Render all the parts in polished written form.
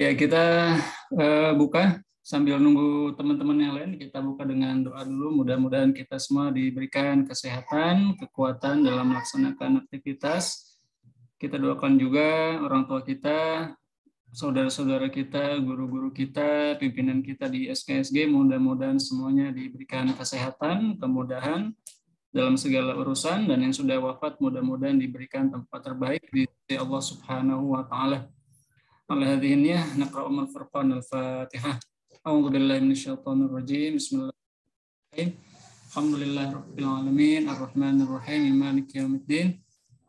Ya, kita buka sambil nunggu teman-teman yang lain. Kita buka dengan doa dulu. Mudah-mudahan kita semua diberikan kesehatan, kekuatan dalam melaksanakan aktivitas. Kita doakan juga orang tua kita, saudara-saudara kita, guru-guru kita, pimpinan kita di SKSG. Mudah-mudahan semuanya diberikan kesehatan, kemudahan dalam segala urusan, dan yang sudah wafat mudah-mudahan diberikan tempat terbaik di sisi Allah Subhanahu wa taala. على هذه النية نقرأ من الفرقان الفاتحة. أعوذ بالله من الشيطان الرجيم. بسم الله الرحمن الرحيم. الحمد لله رب العالمين الرحمن الرحيم مالك يوم الدين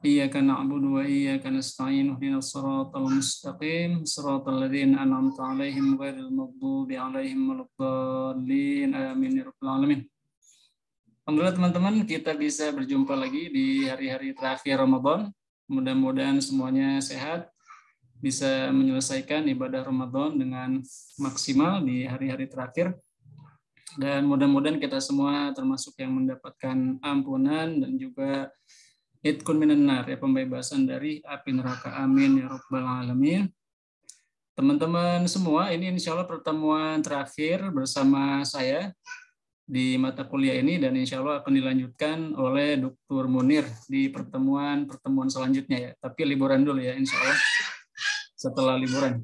إياك نعبد وإياك نستعين اهدنا الصراط المستقيم صراط الذين أنعمت عليهم غير المغضوب عليهم ولا الضالين آمين يا رب العالمين. Alhamdulillah teman-teman, kita bisa berjumpa lagi di hari-hari terakhir Ramadan. Mudah-mudahan semuanya sehat, bisa menyelesaikan ibadah Ramadan dengan maksimal di hari-hari terakhir. Dan mudah-mudahan kita semua termasuk yang mendapatkan ampunan dan juga itqun minan nar, ya, pembebasan dari api neraka. Amin ya rabbal alamin. Teman-teman semua, ini insya Allah pertemuan terakhir bersama saya di mata kuliah ini, dan insya Allah akan dilanjutkan oleh Dr. Munir di pertemuan selanjutnya, ya. Tapi liburan dulu ya insya Allah, setelah liburan.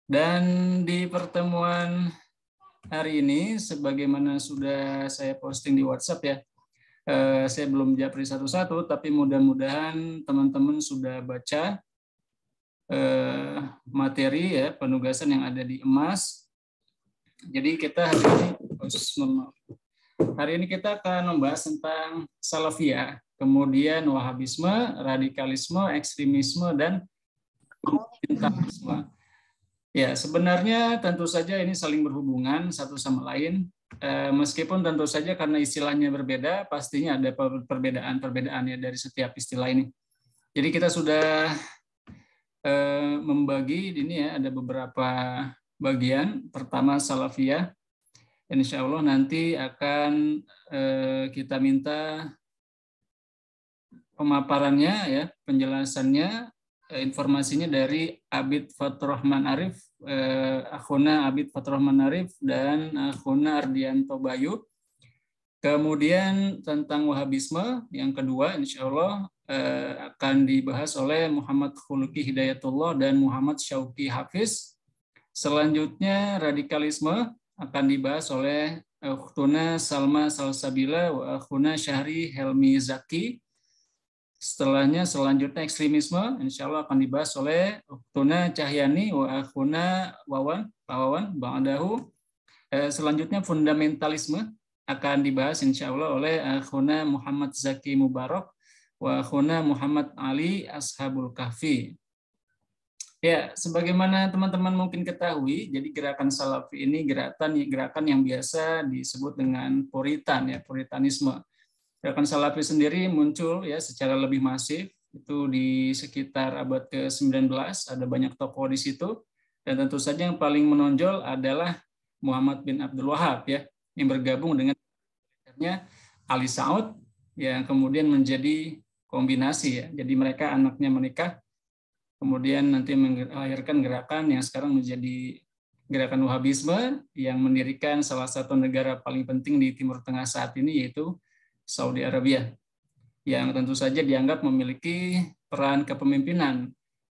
Dan di pertemuan hari ini, sebagaimana sudah saya posting di WhatsApp, ya, saya belum japri satu-satu, tapi mudah-mudahan teman-teman sudah baca materi, ya, penugasan yang ada di emas. Jadi kita hari ini kita akan membahas tentang salafiyah, kemudian wahabisme, radikalisme, ekstremisme, dan fundamentalisme. Ya, sebenarnya tentu saja ini saling berhubungan satu sama lain, meskipun tentu saja karena istilahnya berbeda, pastinya ada perbedaan-perbedaan, ya, dari setiap istilah ini. Jadi kita sudah membagi ini, ya, ada beberapa bagian. Pertama salafiyah, insya Allah nanti akan kita minta pemaparannya, ya, penjelasannya, informasinya dari Abid Faturrahman Arif, Akhuna Abid Faturrahman Arif dan Akhuna Ardianto Bayu. Kemudian tentang wahabisme yang kedua insya Allah akan dibahas oleh Muhammad Khuluki Hidayatullah dan Muhammad Syauqi Hafiz. Selanjutnya radikalisme akan dibahas oleh Ukhtuna Salma Salsabila wa Akhuna Syahri Helmi Zaki. Selanjutnya ekstremisme, insya Allah akan dibahas oleh Ukhtuna Cahyani wa Akhuna Wawan Ba'dahu. Selanjutnya fundamentalisme akan dibahas insya Allah oleh Akhuna Muhammad Zaki Mubarak wa Akhuna Muhammad Ali Ashabul Kahfi. Ya, sebagaimana teman-teman mungkin ketahui, jadi gerakan Salafi ini gerakan yang biasa disebut dengan Puritan, ya, Puritanisme. Gerakan Salafi sendiri muncul, ya, secara lebih masif itu di sekitar abad ke-19, ada banyak tokoh di situ, dan tentu saja yang paling menonjol adalah Muhammad bin Abdul Wahab, ya, yang bergabung dengan Ali Saud, yang kemudian menjadi kombinasi, ya. Jadi mereka anaknya menikah, kemudian nanti melahirkan gerakan yang sekarang menjadi gerakan Wahabisme yang mendirikan salah satu negara paling penting di Timur Tengah saat ini, yaitu Saudi Arabia, yang tentu saja dianggap memiliki peran kepemimpinan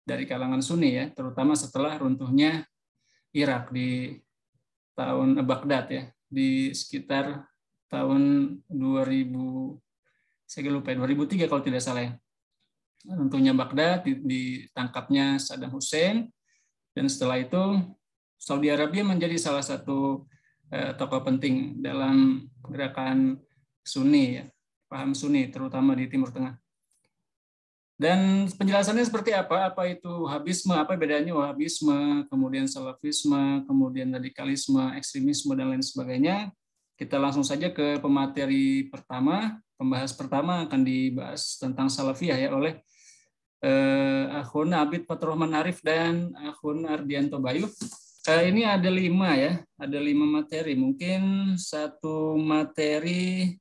dari kalangan Sunni, ya, terutama setelah runtuhnya Irak di tahun Baghdad, ya, di sekitar tahun 2003 kalau tidak salah, ya. Runtuhnya Baghdad, ditangkapnya Saddam Hussein, dan setelah itu Saudi Arabia menjadi salah satu tokoh penting dalam gerakan Sunni, ya, paham Sunni, terutama di Timur Tengah. Dan penjelasannya seperti apa? Apa itu Wahabisme? Apa bedanya Wahabisme, kemudian Salafisme, kemudian radikalisme, ekstremisme, dan lain sebagainya? Kita langsung saja ke pemateri pertama. Pembahas pertama akan dibahas tentang Salafiyah, ya, oleh Akhun Abid Faturrahman Arif dan Akhun Ardianto Bayu. Ini ada 5, ya, ada 5 materi. Mungkin satu materi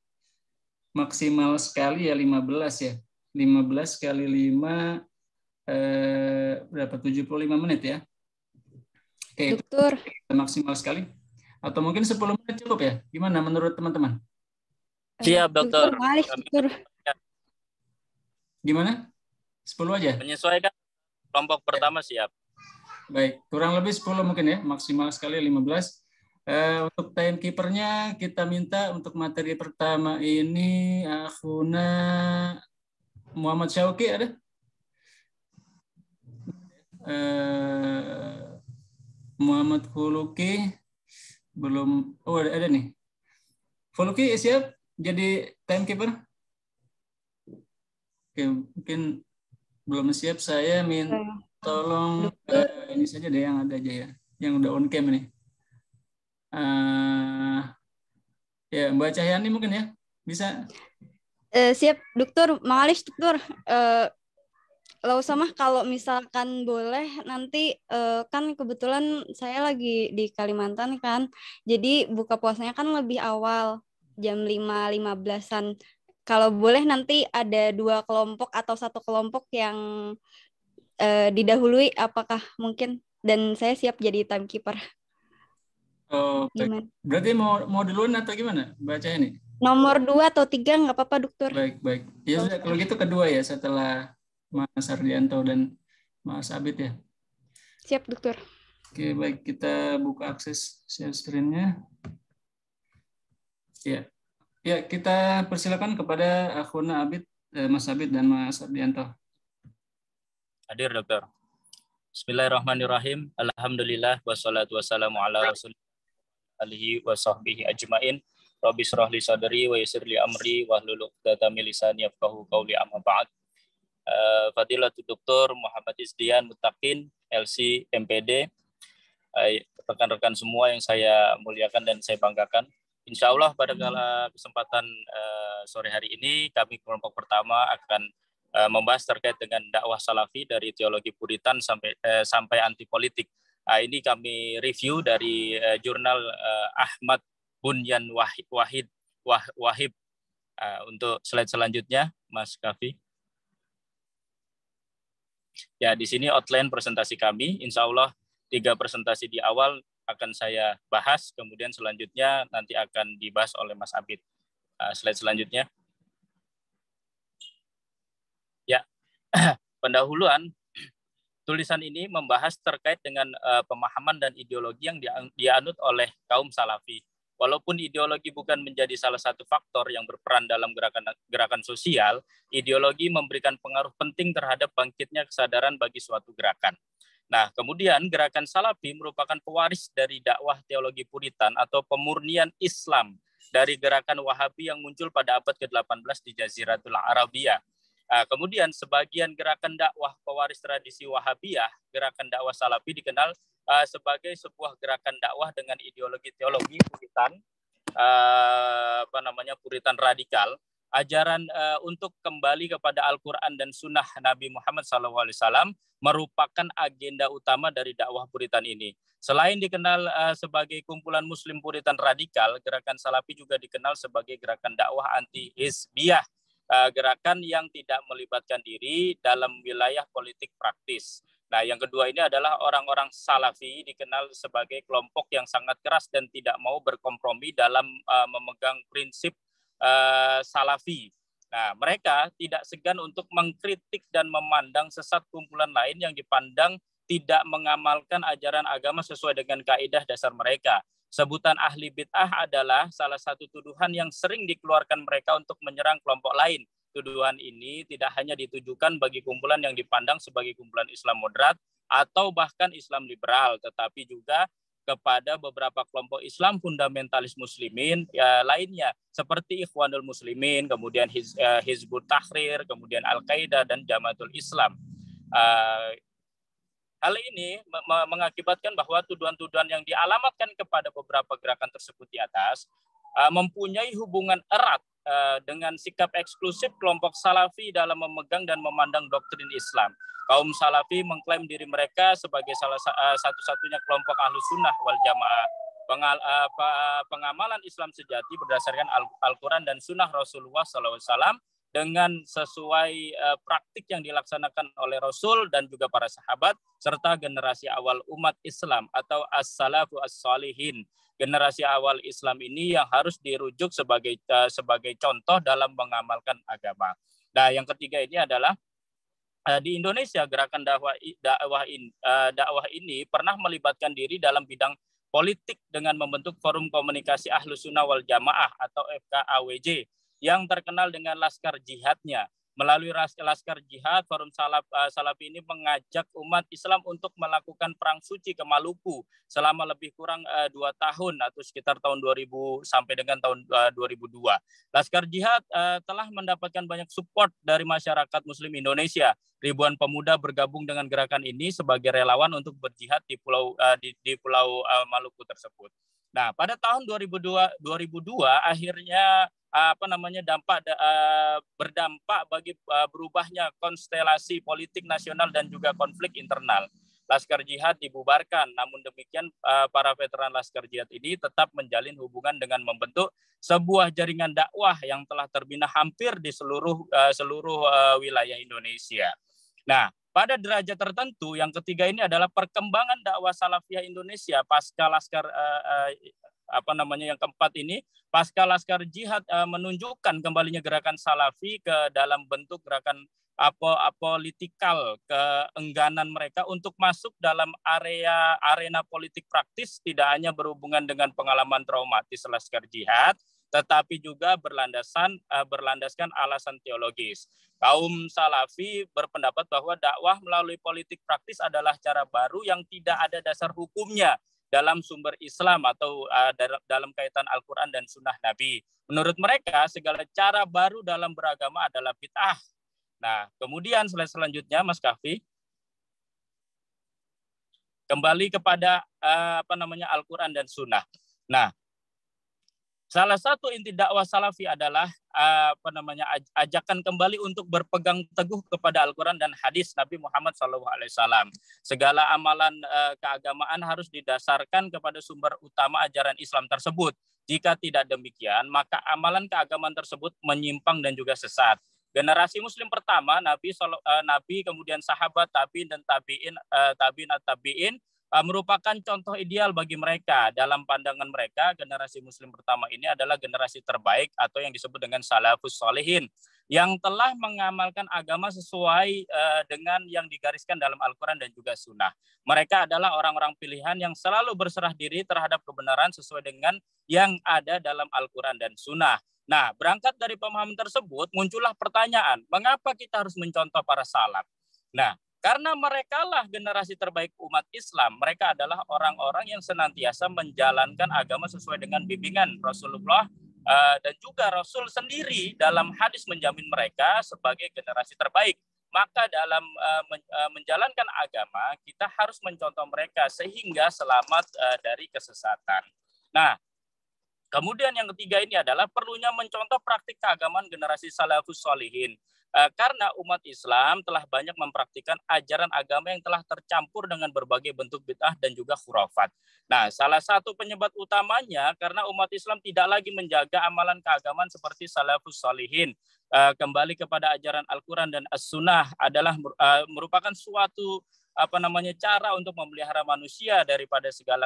maksimal sekali, ya, 15, ya. 15 kali 5 berapa? 75 menit, ya. Oke, itu Dokter. maksimal sekali. Atau mungkin 10 menit cukup ya? Gimana menurut teman-teman? Siap, Dokter, dokter. males, Kami dokter. Gimana? 10 aja? menyesuaikan kelompok pertama siap. Baik, kurang lebih 10 mungkin ya, maksimal sekali 15. Untuk timekeepernya kita minta untuk materi pertama ini Akhuna Muhammad Syauqi ada? Muhammad Khuluki belum, oh ada nih. Khuluki siap jadi timekeeper? Oke, mungkin belum siap, saya minta tolong Dokter. ini saja deh yang ada aja ya, yang udah on cam ini. Ya Mbak Cahyani mungkin ya bisa. Siap, dokter. Males, dokter. Lau sama kalau misalkan boleh nanti kan kebetulan saya lagi di Kalimantan kan. Jadi buka puasanya kan lebih awal jam 5.15-an. Kalau boleh nanti ada 2 kelompok atau 1 kelompok yang didahului apakah mungkin, dan saya siap jadi timekeeper. Oh, baik. Gimana? Berarti mau duluan atau gimana Mbak Cahyani? Nomor 2 atau 3 nggak apa-apa, dokter. Baik. Ya sudah, kalau gitu kedua ya setelah Mas Ardianto dan Mas Abid ya. Siap, dokter. Oke, baik, kita buka akses share screen-nya. Ya. Ya, kita persilakan kepada Akhuna Abid, Mas Abid dan Mas Ardianto. Hadir, dokter. Bismillahirrahmanirrahim. Alhamdulillah wassalatu wassalamu ala rasulillah alihi wa sahbihi ajmain. Rabbi shrah li sadri wa yassir li amri wahlul 'uqdatam min lisani yafqahu qawli, amma ba'd. Fadilatul Doktor Muhammad Izdian Mutakin, LC MPD, rekan-rekan semua yang saya muliakan dan saya banggakan. Insya Allah pada kesempatan sore hari ini kami kelompok pertama akan membahas terkait dengan dakwah salafi dari teologi puritan sampai anti politik. Ini kami review dari jurnal Ahmad Bunyan Wahib. Untuk slide selanjutnya, Mas Kafi. Ya, di sini outline presentasi kami. Insya Allah 3 presentasi di awal akan saya bahas, kemudian selanjutnya nanti akan dibahas oleh Mas Abid. Slide selanjutnya. Ya, pendahuluan tulisan ini membahas terkait dengan pemahaman dan ideologi yang dianut oleh kaum salafi. Walaupun ideologi bukan menjadi salah satu faktor yang berperan dalam gerakan sosial, ideologi memberikan pengaruh penting terhadap bangkitnya kesadaran bagi suatu gerakan. Nah, kemudian gerakan salafi merupakan pewaris dari dakwah teologi puritan atau pemurnian Islam dari gerakan Wahabi yang muncul pada abad ke-18 di Jaziratul Arabiyah. Kemudian sebagian gerakan dakwah pewaris tradisi Wahabiyah, gerakan dakwah salafi dikenal sebagai sebuah gerakan dakwah dengan ideologi teologi puritan, puritan radikal, ajaran untuk kembali kepada Al-Quran dan Sunnah Nabi Muhammad SAW merupakan agenda utama dari dakwah puritan ini. Selain dikenal sebagai kumpulan Muslim puritan radikal, gerakan salafi juga dikenal sebagai gerakan dakwah anti-hizbiyah, gerakan yang tidak melibatkan diri dalam wilayah politik praktis. Nah, yang kedua ini adalah orang-orang salafi dikenal sebagai kelompok yang sangat keras dan tidak mau berkompromi dalam memegang prinsip salafi. Nah, mereka tidak segan untuk mengkritik dan memandang sesat kumpulan lain yang dipandang tidak mengamalkan ajaran agama sesuai dengan kaidah dasar mereka. Sebutan ahli bid'ah adalah salah satu tuduhan yang sering dikeluarkan mereka untuk menyerang kelompok lain. Tuduhan ini tidak hanya ditujukan bagi kumpulan yang dipandang sebagai kumpulan Islam moderat atau bahkan Islam liberal, tetapi juga kepada beberapa kelompok Islam fundamentalis muslimin lainnya seperti Ikhwanul Muslimin, kemudian Hizbut Tahrir, kemudian Al-Qaeda dan Jamaatul Islam. Hal ini mengakibatkan bahwa tuduhan-tuduhan yang dialamatkan kepada beberapa gerakan tersebut di atas mempunyai hubungan erat dengan sikap eksklusif kelompok salafi dalam memegang dan memandang doktrin Islam. Kaum salafi mengklaim diri mereka sebagai salah satu-satunya kelompok ahlus sunnah wal jamaah. Pengamalan Islam sejati berdasarkan Al-Quran dan sunnah Rasulullah SAW dengan sesuai praktik yang dilaksanakan oleh Rasul dan juga para sahabat serta generasi awal umat Islam atau as-salafu as-salihin. Generasi awal Islam ini yang harus dirujuk sebagai contoh dalam mengamalkan agama. Nah, yang ketiga ini adalah di Indonesia gerakan dakwah ini pernah melibatkan diri dalam bidang politik dengan membentuk Forum Komunikasi Ahlus Sunnah wal Jamaah atau FKAWJ yang terkenal dengan Laskar Jihadnya. Melalui Laskar Jihad, Forum Salafi ini mengajak umat Islam untuk melakukan perang suci ke Maluku selama lebih kurang 2 tahun atau sekitar tahun 2000 sampai dengan tahun 2002. Laskar Jihad telah mendapatkan banyak support dari masyarakat Muslim Indonesia. Ribuan pemuda bergabung dengan gerakan ini sebagai relawan untuk berjihad di pulau Maluku tersebut. Nah, pada tahun 2002 akhirnya berdampak bagi berubahnya konstelasi politik nasional dan juga konflik internal. Laskar Jihad dibubarkan, namun demikian para veteran Laskar Jihad ini tetap menjalin hubungan dengan membentuk sebuah jaringan dakwah yang telah terbina hampir di seluruh wilayah Indonesia. Nah, pada derajat tertentu, yang ketiga ini adalah perkembangan dakwah Salafiyah Indonesia pasca Laskar yang keempat ini, pasca Laskar Jihad menunjukkan kembalinya gerakan Salafi ke dalam bentuk gerakan apolitikal, keengganan mereka untuk masuk dalam arena politik praktis tidak hanya berhubungan dengan pengalaman traumatis Laskar Jihad, tetapi juga berlandaskan alasan teologis. Kaum Salafi berpendapat bahwa dakwah melalui politik praktis adalah cara baru yang tidak ada dasar hukumnya dalam sumber Islam atau dalam kaitan Al-Quran dan Sunnah Nabi. Menurut mereka, segala cara baru dalam beragama adalah bid'ah. Nah, kemudian selanjutnya, Mas Kahfi, kembali kepada Al-Quran dan Sunnah. Nah, salah satu inti dakwah Salafi adalah ajakan kembali untuk berpegang teguh kepada Al-Quran dan hadis Nabi Muhammad SAW. Segala amalan keagamaan harus didasarkan kepada sumber utama ajaran Islam tersebut. Jika tidak demikian, maka amalan keagamaan tersebut menyimpang dan juga sesat. Generasi Muslim pertama, Nabi kemudian sahabat, tabiin dan tabiin merupakan contoh ideal bagi mereka. Dalam pandangan mereka, generasi Muslim pertama ini adalah generasi terbaik atau yang disebut dengan salafus sholihin, yang telah mengamalkan agama sesuai dengan yang digariskan dalam Al-Quran dan juga Sunnah. Mereka adalah orang-orang pilihan yang selalu berserah diri terhadap kebenaran sesuai dengan yang ada dalam Al-Quran dan Sunnah. Nah, berangkat dari pemahaman tersebut, muncullah pertanyaan, mengapa kita harus mencontoh para salaf? Nah, karena mereka lah generasi terbaik umat Islam. Mereka adalah orang-orang yang senantiasa menjalankan agama sesuai dengan bimbingan Rasulullah dan juga Rasul sendiri dalam hadis menjamin mereka sebagai generasi terbaik. Maka dalam menjalankan agama, kita harus mencontoh mereka sehingga selamat dari kesesatan. Nah, kemudian yang ketiga ini adalah perlunya mencontoh praktik keagamaan generasi salafus sholihin. Karena umat Islam telah banyak mempraktikkan ajaran agama yang telah tercampur dengan berbagai bentuk bid'ah dan juga khurafat. Nah, salah satu penyebab utamanya karena umat Islam tidak lagi menjaga amalan keagamaan seperti salafus sholihin. Kembali kepada ajaran Al-Quran dan As-Sunnah adalah merupakan suatu cara untuk memelihara manusia daripada segala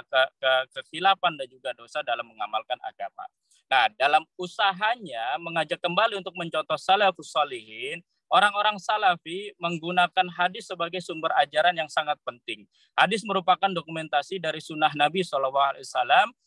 kekhilafan dan juga dosa dalam mengamalkan agama. Nah, dalam usahanya mengajak kembali untuk mencontoh salafus sholihin, orang-orang Salafi menggunakan hadis sebagai sumber ajaran yang sangat penting. Hadis merupakan dokumentasi dari sunnah Nabi SAW,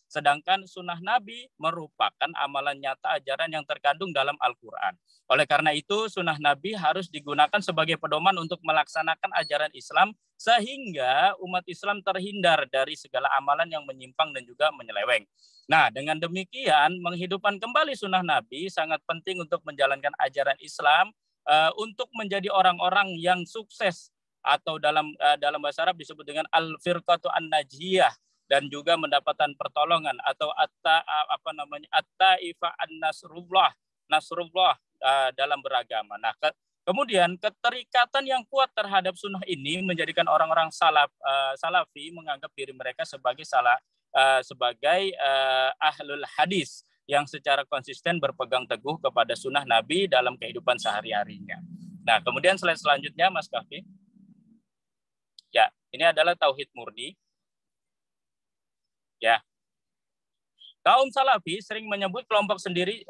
sedangkan sunnah Nabi merupakan amalan nyata ajaran yang terkandung dalam Al-Quran. Oleh karena itu, sunnah Nabi harus digunakan sebagai pedoman untuk melaksanakan ajaran Islam, sehingga umat Islam terhindar dari segala amalan yang menyimpang dan juga menyeleweng. Nah, dengan demikian, menghidupkan kembali sunnah Nabi sangat penting untuk menjalankan ajaran Islam, untuk menjadi orang-orang yang sukses, atau dalam bahasa Arab disebut dengan al-firqatu an-najiyah, dan juga mendapatkan pertolongan atau at-ta'ifa an-nasrullah dalam beragama. Nah, kemudian keterikatan yang kuat terhadap sunnah ini menjadikan orang-orang Salafi menganggap diri mereka sebagai ahlul hadis, yang secara konsisten berpegang teguh kepada sunnah Nabi dalam kehidupan sehari-harinya. Nah, kemudian slide selanjutnya, Mas Kafi. Ya, ini adalah tauhid murni. Ya, kaum Salafi sering menyebut kelompok sendiri,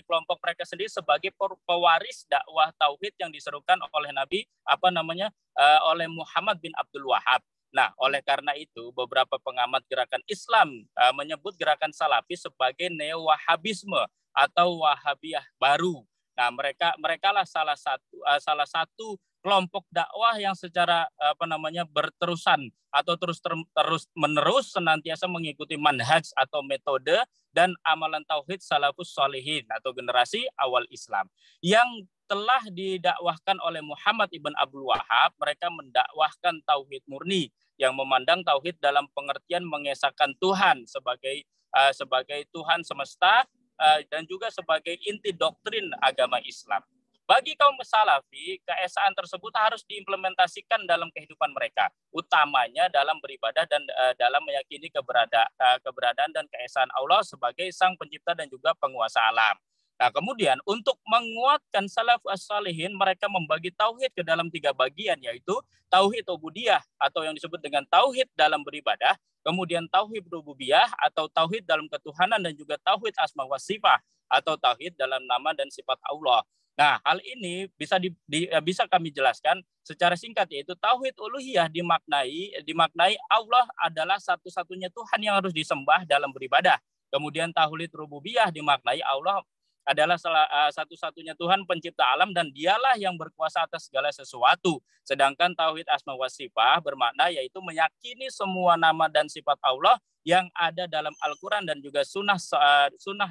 kelompok mereka sendiri sebagai pewaris dakwah tauhid yang diserukan oleh Nabi, oleh Muhammad bin Abdul Wahab. Nah, oleh karena itu beberapa pengamat gerakan Islam menyebut gerakan Salafi sebagai neo-wahabisme atau Wahabiyah baru. Nah, mereka lah salah satu kelompok dakwah yang secara berterusan atau terus menerus senantiasa mengikuti manhaj atau metode dan amalan tauhid salafus sholihin atau generasi awal Islam yang telah didakwahkan oleh Muhammad ibn Abdul Wahab. Mereka mendakwahkan tauhid murni yang memandang tauhid dalam pengertian mengesahkan Tuhan sebagai Tuhan semesta dan juga sebagai inti doktrin agama Islam. Bagi kaum Salafi, keesaan tersebut harus diimplementasikan dalam kehidupan mereka, utamanya dalam beribadah dan dalam meyakini keberadaan dan keesaan Allah sebagai Sang Pencipta dan juga penguasa alam. Nah, kemudian untuk menguatkan salafus sholihin, mereka membagi tauhid ke dalam 3 bagian, yaitu tauhid ubudiyah atau yang disebut dengan tauhid dalam beribadah, kemudian tauhid rububiyah atau tauhid dalam ketuhanan, dan juga tauhid asma wa sifat atau tauhid dalam nama dan sifat Allah. Nah, hal ini bisa kami jelaskan secara singkat, yaitu tauhid uluhiyah dimaknai Allah adalah satu-satunya Tuhan yang harus disembah dalam beribadah. Kemudian tauhid rububiyah dimaknai Allah adalah satu-satunya Tuhan pencipta alam dan dialah yang berkuasa atas segala sesuatu. Sedangkan tauhid asma wa sifat bermakna yaitu meyakini semua nama dan sifat Allah yang ada dalam Al-Quran dan juga sunnah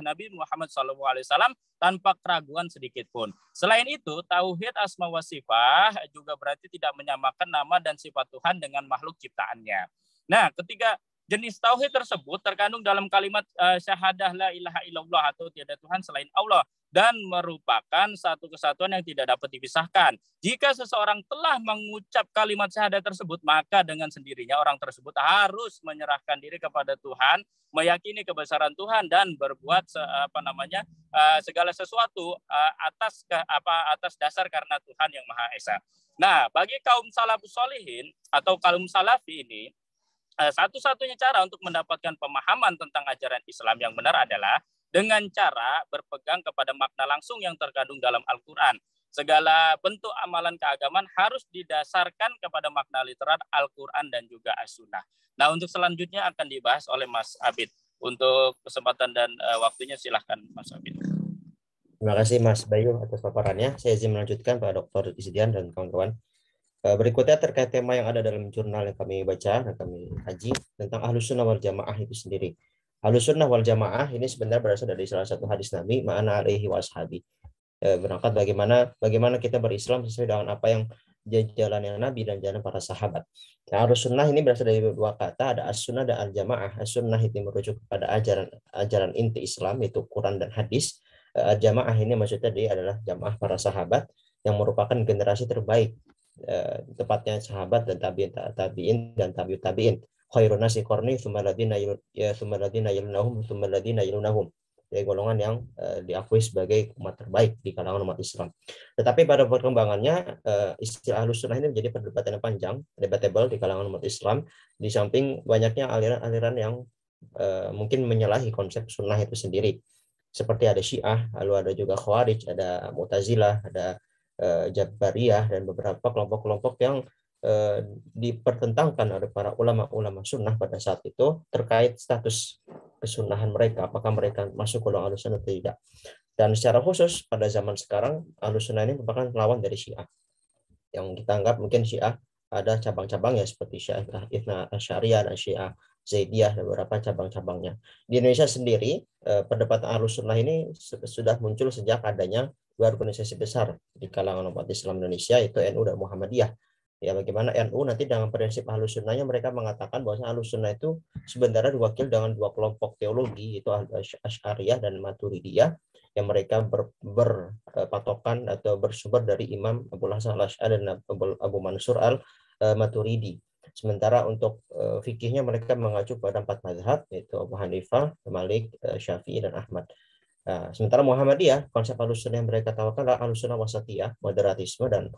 Nabi Muhammad SAW tanpa keraguan sedikit pun. Selain itu, tauhid asma wa sifat juga berarti tidak menyamakan nama dan sifat Tuhan dengan makhluk ciptaannya. Nah, ketiga jenis tauhid tersebut terkandung dalam kalimat syahadah la ilaha illallah atau tiada Tuhan selain Allah dan merupakan satu kesatuan yang tidak dapat dipisahkan. Jika seseorang telah mengucap kalimat syahadah tersebut, maka dengan sendirinya orang tersebut harus menyerahkan diri kepada Tuhan, meyakini kebesaran Tuhan dan berbuat segala sesuatu atas dasar karena Tuhan yang Maha Esa. Nah, bagi kaum salafus sholihin atau kaum salafi ini, satu-satunya cara untuk mendapatkan pemahaman tentang ajaran Islam yang benar adalah dengan cara berpegang kepada makna langsung yang terkandung dalam Al-Quran. Segala bentuk amalan keagamaan harus didasarkan kepada makna literal Al-Quran dan juga As-Sunnah. Nah, untuk selanjutnya akan dibahas oleh Mas Abid. Untuk kesempatan dan waktunya silahkan Mas Abid. Terima kasih Mas Bayu atas paparannya. Saya izin melanjutkan Pak Dr. Izdian dan kawan-kawan. Berikutnya terkait tema yang ada dalam jurnal yang kami baca dan kami kaji tentang Ahlus Sunnah wal Jamaah itu sendiri. Ahlus Sunnah wal Jamaah ini sebenarnya berasal dari salah satu hadis Nabi, ma'ana alaihi wa ashabi. Berangkat bagaimana kita berislam sesuai dengan apa yang jalannya Nabi dan jalan para sahabat. Nah, Ahlus Sunnah ini berasal dari 2 kata, ada As-Sunnah dan Al-Jamaah. As-Sunnah itu merujuk kepada ajaran inti Islam, yaitu Quran dan hadis. Al-Jamaah ini maksudnya dia adalah jamaah para sahabat yang merupakan generasi terbaik, tepatnya sahabat dan tabi'in dan tabi'ut tabi'in. Khairun nasi qarni tsumma alladziina yalunahum tsumma alladziina yalunahum. Dari golongan yang diakui sebagai umat terbaik di kalangan umat Islam. Tetapi pada perkembangannya istilah Ahlus Sunnah ini menjadi perdebatan yang panjang, debatable di kalangan umat Islam, di samping banyaknya aliran-aliran yang mungkin menyalahi konsep sunnah itu sendiri. Seperti ada Syiah, lalu ada juga Khawarij, ada Mu'tazilah, ada Jabariyah dan beberapa kelompok-kelompok yang dipertentangkan oleh para ulama-ulama sunnah pada saat itu terkait status kesunahan mereka, apakah mereka masuk golongan Ahlus Sunnah atau tidak. Dan secara khusus pada zaman sekarang Ahlus Sunnah ini merupakan lawan dari Syiah. Yang kita anggap mungkin Syiah ada cabang-cabangnya seperti Syiah Ithna Asy'ariyah dan Syiah Zaidiyah dan beberapa cabang-cabangnya. Di Indonesia sendiri perdebatan Ahlus Sunnah ini sudah muncul sejak adanya 2 organisasi besar di kalangan umat Islam Indonesia, yaitu NU dan Muhammadiyah. Ya, bagaimana NU nanti dengan prinsip Ahlus Sunnahnya mereka mengatakan bahwa Ahlus Sunnah itu sebenarnya diwakil dengan 2 kelompok teologi, yaitu Asy'ariyah dan Maturidiyah, yang mereka berpatokan atau bersumber dari Imam Abu Hasan al-Asy'ari dan Abu Mansur al-Maturidi. Sementara untuk fikihnya mereka mengacu pada 4 mazhab, yaitu Abu Hanifah, Malik, Syafi'i, dan Ahmad. Nah, sementara Muhammadiyah, konsep Ahlussunnah yang mereka tawarkan adalah Ahlussunnah wasatiyah, moderatisme, dan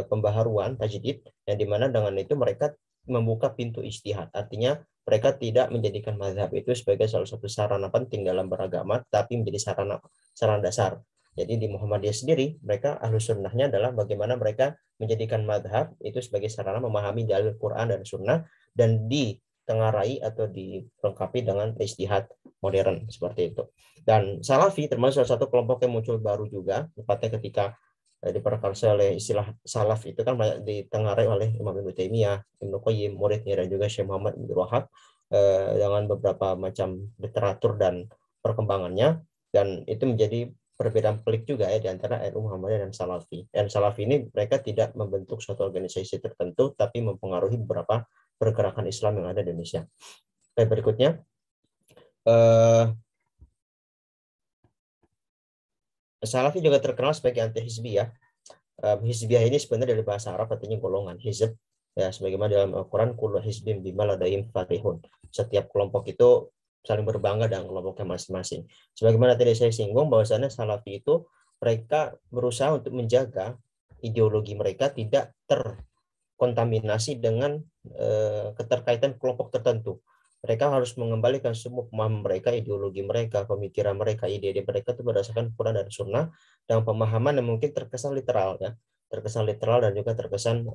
pembaharuan, tajdid, yang dimana dengan itu mereka membuka pintu ijtihad. Artinya mereka tidak menjadikan mazhab itu sebagai salah satu sarana penting dalam beragama, tapi menjadi sarana dasar. Jadi di Muhammadiyah sendiri, mereka Ahlussunnahnya adalah bagaimana mereka menjadikan mazhab itu sebagai sarana memahami dalil Quran dan Sunnah, dan ditengarai atau dilengkapi dengan ijtihad modern seperti itu. Dan Salafi termasuk salah satu kelompok yang muncul baru juga, tepatnya ketika diperkarsa oleh istilah salaf itu kan banyak ditengarai oleh Imam Ibnu Taimiyah, Ibnu Qayyim, muridnya, dan juga Syekh Muhammad bin Wahab dengan beberapa macam literatur dan perkembangannya, dan itu menjadi perbedaan pelik juga ya di antara NU Muhammadiyah dan Salafi. Dan Salafi ini mereka tidak membentuk suatu organisasi tertentu, tapi mempengaruhi beberapa pergerakan Islam yang ada di Indonesia. Oke, berikutnya Salafi juga terkenal sebagai anti-hizbiyah. Hizbiyah ini sebenarnya dari bahasa Arab artinya golongan, hizb. Ya, sebagaimana dalam Al-Quran, kullu hizbin bima ladaihim farihun. Setiap kelompok itu saling berbangga dengan kelompoknya masing-masing. Sebagaimana tadi saya singgung bahwasannya Salafi itu mereka berusaha untuk menjaga ideologi mereka tidak terkontaminasi dengan keterkaitan kelompok tertentu. Mereka harus mengembalikan semua pemahaman mereka, ideologi mereka, pemikiran mereka, ide-ide mereka itu berdasarkan Quran dan Sunnah, dan pemahaman yang mungkin terkesan literal ya, terkesan literal dan juga terkesan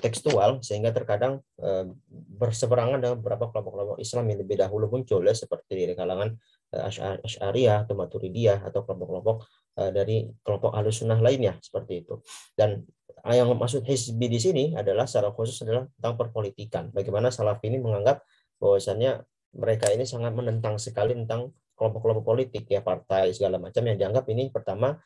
tekstual, sehingga terkadang berseberangan dengan beberapa kelompok-kelompok Islam yang lebih dahulu muncul ya, seperti di kalangan Asy'ariyah atau Maturidiyah atau kelompok-kelompok dari kelompok Ahlussunnah lainnya seperti itu. Dan yang maksud hizbi di sini adalah secara khusus adalah tentang perpolitikan. Bagaimana Salafi ini menganggap bahwasannya mereka ini sangat menentang sekali tentang kelompok-kelompok politik ya, partai segala macam yang dianggap ini pertama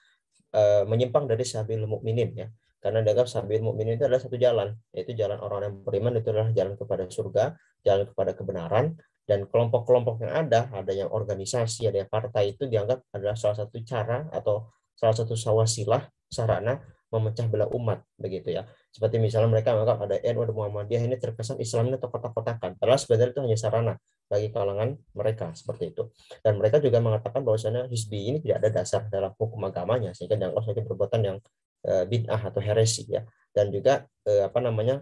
menyimpang dari Sabil Mukminin ya. Karena dianggap Sabil Mukminin itu adalah satu jalan, yaitu jalan orang yang beriman, itu adalah jalan kepada surga, jalan kepada kebenaran, dan kelompok-kelompok yang ada yang organisasi, ada yang partai, itu dianggap adalah salah satu cara atau salah satu wasilah sarana memecah belah umat begitu ya. Seperti misalnya mereka menganggap ada NU dan Muhammadiyah ini terkesan Islamnya atau kotak-kotakan, padahal sebenarnya itu hanya sarana bagi kalangan mereka seperti itu. Dan mereka juga mengatakan bahwasanya hizbi ini tidak ada dasar dalam hukum agamanya, sehingga dianggap sebagai perbuatan yang bid'ah atau heresi ya. Dan juga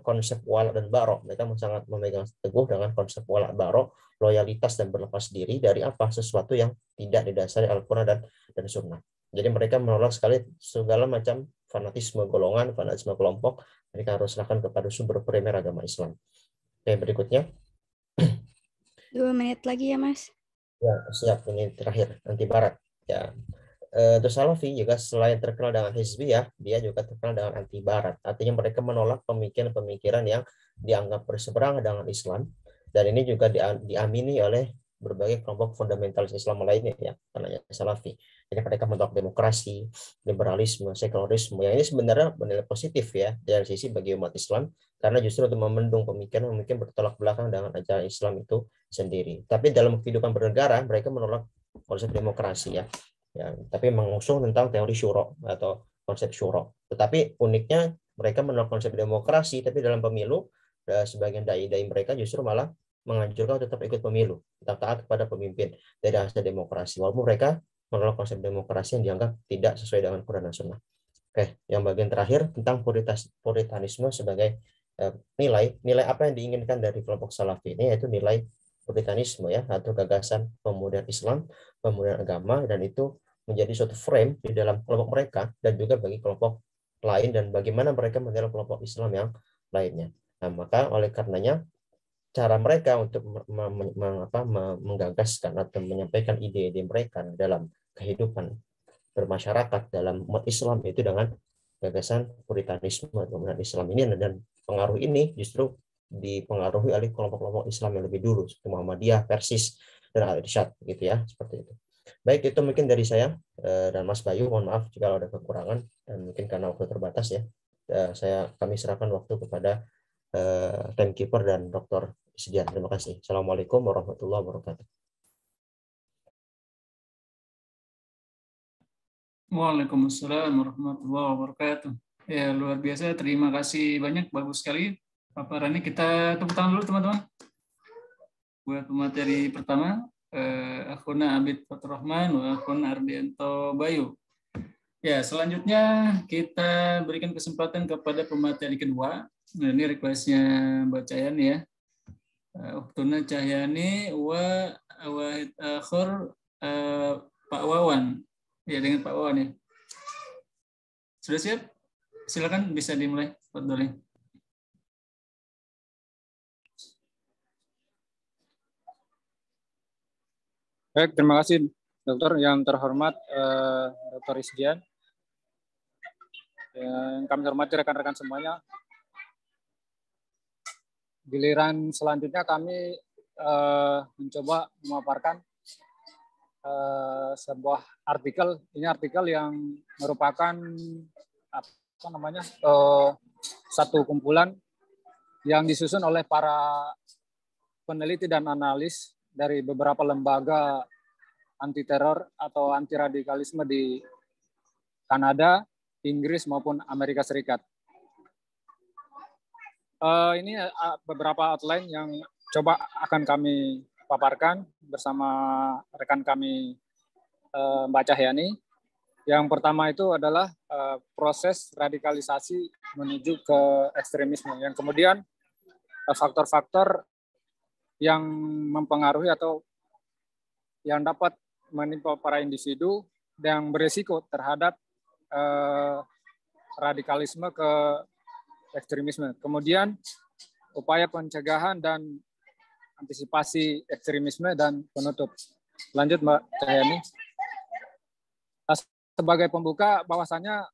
konsep wala dan barok, mereka sangat memegang teguh dengan konsep wala barok, loyalitas dan berlepas diri dari sesuatu yang tidak didasari Al-Quran dan Sunnah. Jadi mereka menolak sekali segala macam fanatisme golongan, fanatisme kelompok. Mereka harus serahkan kepada sumber primer agama Islam. Oke, berikutnya. 2 menit lagi ya, Mas. Ya, siap. Ini terakhir, anti barat. Ya. Terus Salafi juga selain terkenal dengan hizbiyah, dia juga terkenal dengan anti barat. Artinya mereka menolak pemikiran-pemikiran yang dianggap berseberangan dengan Islam. Dan ini juga diamini oleh berbagai kelompok fundamentalis Islam lainnya ya, karena Salafi. Jadi mereka menolak demokrasi, liberalisme, sekularisme. Yang ini sebenarnya bernilai positif ya dari sisi bagi umat Islam, karena justru untuk memendung pemikiran yang mungkin bertolak belakang dengan ajaran Islam itu sendiri. Tapi dalam kehidupan bernegara mereka menolak konsep demokrasi ya. Ya, tapi mengusung tentang teori syuro atau konsep syuro. Tetapi uniknya mereka menolak konsep demokrasi, tapi dalam pemilu sebagian dai-dai mereka justru malah menganjurkan tetap ikut pemilu, tetap taat kepada pemimpin dari hasil demokrasi, walaupun mereka menolak konsep demokrasi yang dianggap tidak sesuai dengan Quran dan Sunnah. Oke, yang bagian terakhir tentang puritanisme sebagai nilai apa yang diinginkan dari kelompok Salafi ini, yaitu nilai puritanisme ya, atau gagasan pemurnian Islam, pemurnian agama, dan itu menjadi suatu frame di dalam kelompok mereka dan juga bagi kelompok lain, dan bagaimana mereka menilai kelompok Islam yang lainnya. Nah, maka oleh karenanya cara mereka untuk menggagaskan atau menyampaikan ide-ide mereka dalam kehidupan bermasyarakat dalam umat Islam itu dengan gagasan puritanisme atau umat Islam ini, dan pengaruh ini justru dipengaruhi oleh kelompok-kelompok Islam yang lebih dulu seperti Muhammadiyah, Persis, dan Al-Irsyad gitu ya, seperti itu. Baik, itu mungkin dari saya dan Mas Bayu, mohon maaf jika ada kekurangan dan mungkin karena waktu terbatas ya. Kami serahkan waktu kepada timekeeper dan Dr. Isdian. Terima kasih. Assalamualaikum warahmatullahi wabarakatuh. Waalaikumsalam warahmatullahi wabarakatuh. Ya, luar biasa. Terima kasih banyak. Bagus sekali paparannya. Kita tepuk tangan dulu teman-teman. Buat pemateri pertama, Akhuna Abid Faturrahman, Akhuna Ardianto Bayu. Ya, selanjutnya kita berikan kesempatan kepada pemateri kedua. Nah, ini request-nya Mbak Cahyani ya. Uktuna Cahyani wa Wahid Akhur Pak Wawan. Ya, dengan Pak Wawan ya. Sudah siap? Silakan bisa dimulai, Pak Doli. Baik, terima kasih Dokter. Yang terhormat Dr. Isdian, yang kami hormati rekan-rekan semuanya. Giliran selanjutnya kami mencoba memaparkan sebuah artikel. Ini artikel yang merupakan satu kumpulan yang disusun oleh para peneliti dan analis dari beberapa lembaga anti teror atau anti radikalisme di Kanada, Inggris maupun Amerika Serikat. Ini beberapa outline yang coba akan kami paparkan bersama rekan kami Mbak Cahyani. Yang pertama itu adalah proses radikalisasi menuju ke ekstremisme. Yang kemudian faktor-faktor yang mempengaruhi atau yang dapat menimpa para individu yang berisiko terhadap radikalisme ke ekstremisme. Kemudian upaya pencegahan dan antisipasi ekstremisme dan penutup. Lanjut Mbak Cahyani. Sebagai pembuka, bahwasannya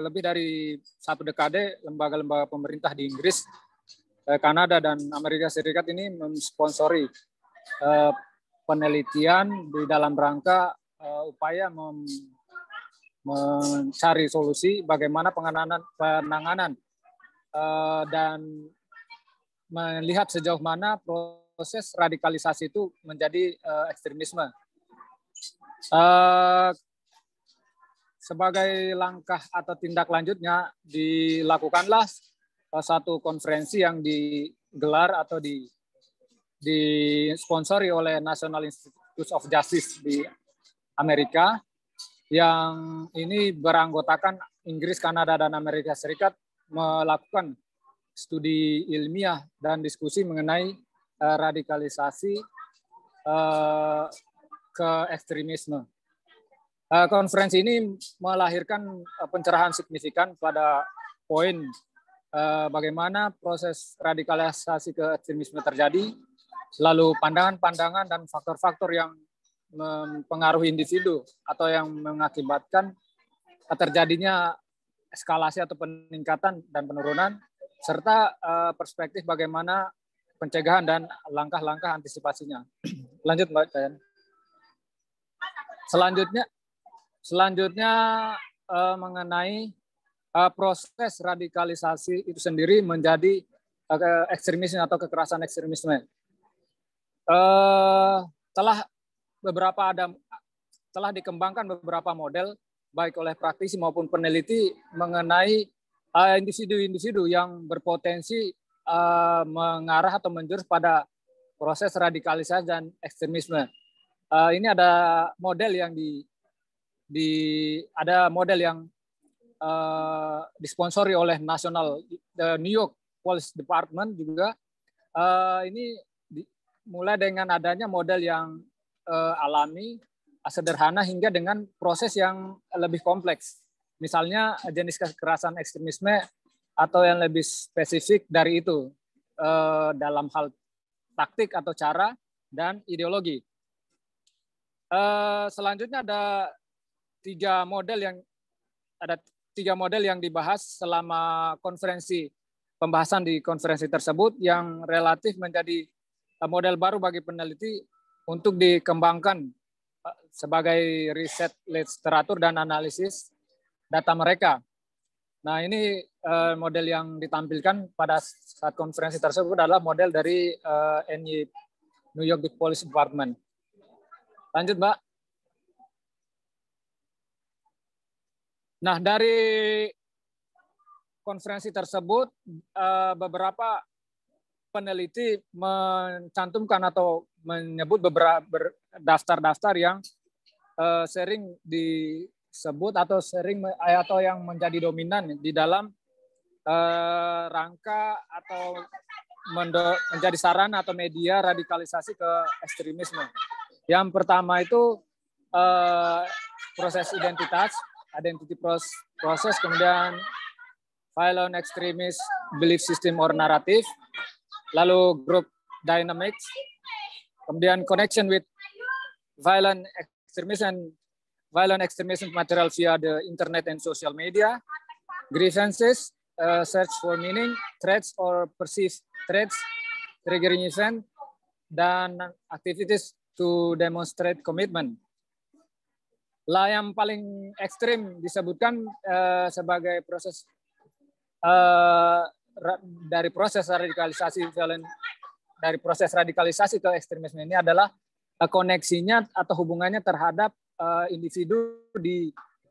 lebih dari 1 dekade lembaga-lembaga pemerintah di Inggris, Kanada dan Amerika Serikat ini mensponsori penelitian di dalam rangka upaya mencari solusi bagaimana penanganan dan melihat sejauh mana proses radikalisasi itu menjadi ekstremisme. Sebagai langkah atau tindak lanjutnya dilakukanlah satu konferensi yang digelar atau disponsori oleh National Institute of Justice di Amerika, yang ini beranggotakan Inggris, Kanada, dan Amerika Serikat melakukan studi ilmiah dan diskusi mengenai radikalisasi ke ekstremisme. Konferensi ini melahirkan pencerahan signifikan pada poin bagaimana proses radikalisasi ke ekstremisme terjadi, lalu pandangan-pandangan dan faktor-faktor yang mempengaruhi individu atau yang mengakibatkan terjadinya eskalasi atau peningkatan dan penurunan, serta perspektif bagaimana pencegahan dan langkah-langkah antisipasinya. Lanjut Mbak Cahyani. Selanjutnya mengenai proses radikalisasi itu sendiri menjadi ekstremisme atau kekerasan ekstremisme. Telah dikembangkan beberapa model baik oleh praktisi maupun peneliti mengenai individu-individu yang berpotensi mengarah atau menjurus pada proses radikalisasi dan ekstremisme. Ini ada model yang disponsori oleh New York Police Department juga. Ini mulai dengan adanya model yang alami, sederhana, hingga dengan proses yang lebih kompleks. Misalnya jenis kekerasan ekstremisme atau yang lebih spesifik dari itu dalam hal taktik atau cara dan ideologi. Selanjutnya ada tiga model yang dibahas selama pembahasan di konferensi tersebut, yang relatif menjadi model baru bagi peneliti untuk dikembangkan sebagai riset literatur dan analisis data mereka. Nah, ini model yang ditampilkan pada saat konferensi tersebut adalah model dari New York Police Department. Lanjut, Mbak. Nah, dari konferensi tersebut beberapa peneliti mencantumkan atau menyebut beberapa daftar-daftar yang sering disebut atau atau yang menjadi dominan di dalam rangka atau menjadi sarana atau media radikalisasi ke ekstremisme. Yang pertama itu proses identitas, identity process, kemudian violent extremist belief system or narrative, lalu group dynamics, kemudian connection with violent extremism material via the internet and social media, grievances, search for meaning, threats or perceived threats, triggering event, dan activities to demonstrate commitment. Lah yang paling ekstrim disebutkan sebagai proses dari proses radikalisasi ke ekstremisme ini adalah koneksinya atau hubungannya terhadap individu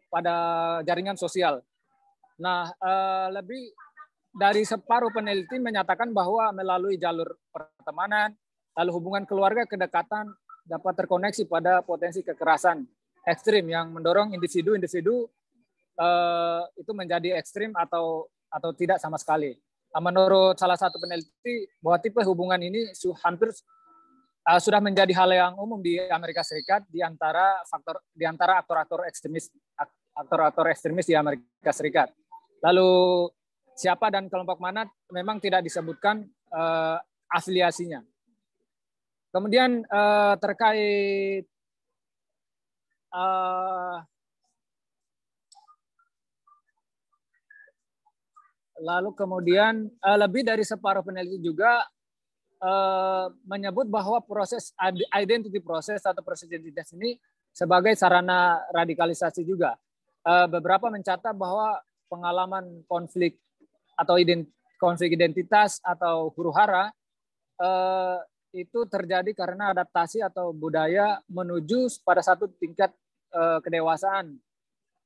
pada jaringan sosial. Nah, lebih dari separuh peneliti menyatakan bahwa melalui jalur pertemanan, lalu hubungan keluarga, kedekatan dapat terkoneksi pada potensi kekerasan ekstrim yang mendorong individu-individu itu menjadi ekstrim atau tidak sama sekali. Menurut salah satu peneliti, bahwa tipe hubungan ini hampir sudah menjadi hal yang umum di Amerika Serikat di antara aktor-aktor ekstremis di Amerika Serikat. Lalu siapa dan kelompok mana memang tidak disebutkan afiliasinya. Kemudian terkait lalu kemudian lebih dari separuh peneliti juga menyebut bahwa proses identity proses atau proses identitas ini sebagai sarana radikalisasi juga. Beberapa mencatat bahwa pengalaman konflik atau konflik identitas atau huru-hara itu terjadi karena adaptasi atau budaya menuju pada satu tingkat kedewasaan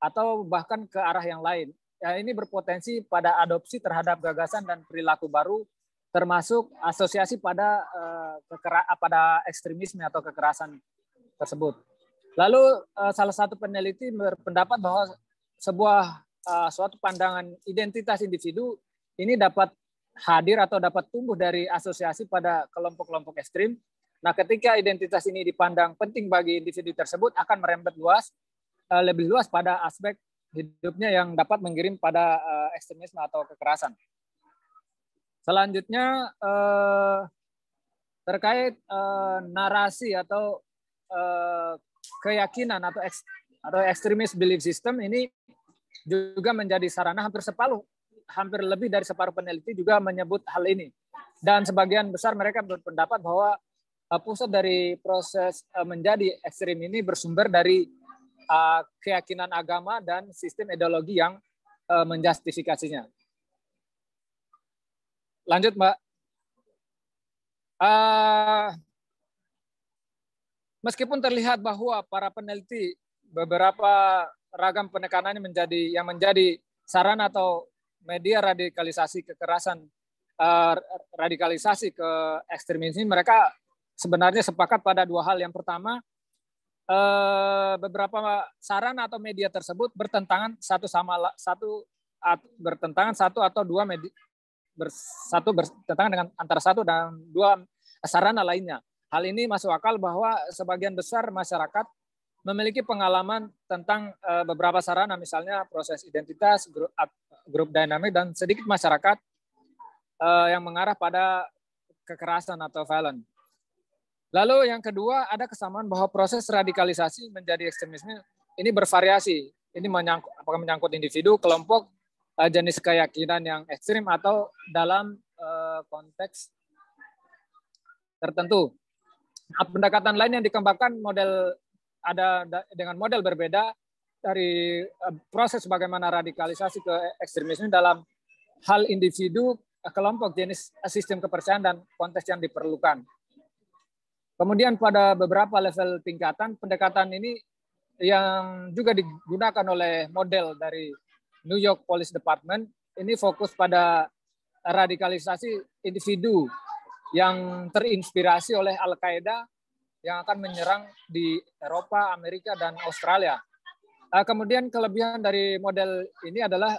atau bahkan ke arah yang lain. Ya, ini berpotensi pada adopsi terhadap gagasan dan perilaku baru, termasuk asosiasi pada ekstremisme atau kekerasan tersebut. Lalu salah satu peneliti berpendapat bahwa suatu pandangan identitas individu ini dapat hadir atau dapat tumbuh dari asosiasi pada kelompok-kelompok ekstrim. Nah, ketika identitas ini dipandang penting bagi individu tersebut, akan merembet lebih luas pada aspek hidupnya yang dapat mengirim pada ekstremisme atau kekerasan. Selanjutnya terkait narasi atau keyakinan atau extremist belief system ini juga menjadi sarana hampir lebih dari separuh peneliti juga menyebut hal ini. Dan sebagian besar mereka berpendapat bahwa pusat dari proses menjadi ekstrim ini bersumber dari keyakinan agama dan sistem ideologi yang menjustifikasinya. Lanjut, Mbak. Meskipun terlihat bahwa para peneliti beberapa ragam penekanannya menjadi sarana atau media radikalisasi kekerasan, radikalisasi ke ekstremisme, mereka sebenarnya sepakat pada dua hal. Yang pertama, beberapa sarana atau media tersebut bertentangan satu atau dua media bertentangan dengan antara satu dan dua sarana lainnya. Hal ini masuk akal bahwa sebagian besar masyarakat memiliki pengalaman tentang beberapa sarana, misalnya proses identitas, grup dinamik, dan sedikit masyarakat yang mengarah pada kekerasan atau violent. Lalu yang kedua, ada kesamaan bahwa proses radikalisasi menjadi ekstremisme ini bervariasi. Ini apakah menyangkut individu, kelompok, jenis keyakinan yang ekstrim, atau dalam konteks tertentu. Pendekatan lain yang dikembangkan dengan model berbeda dari proses bagaimana radikalisasi ke ekstremisme dalam hal individu, kelompok, jenis sistem kepercayaan, dan konteks yang diperlukan. Kemudian pada beberapa level tingkatan, pendekatan ini yang juga digunakan oleh model dari New York Police Department ini fokus pada radikalisasi individu yang terinspirasi oleh Al-Qaeda yang akan menyerang di Eropa, Amerika, dan Australia. Kemudian kelebihan dari model ini adalah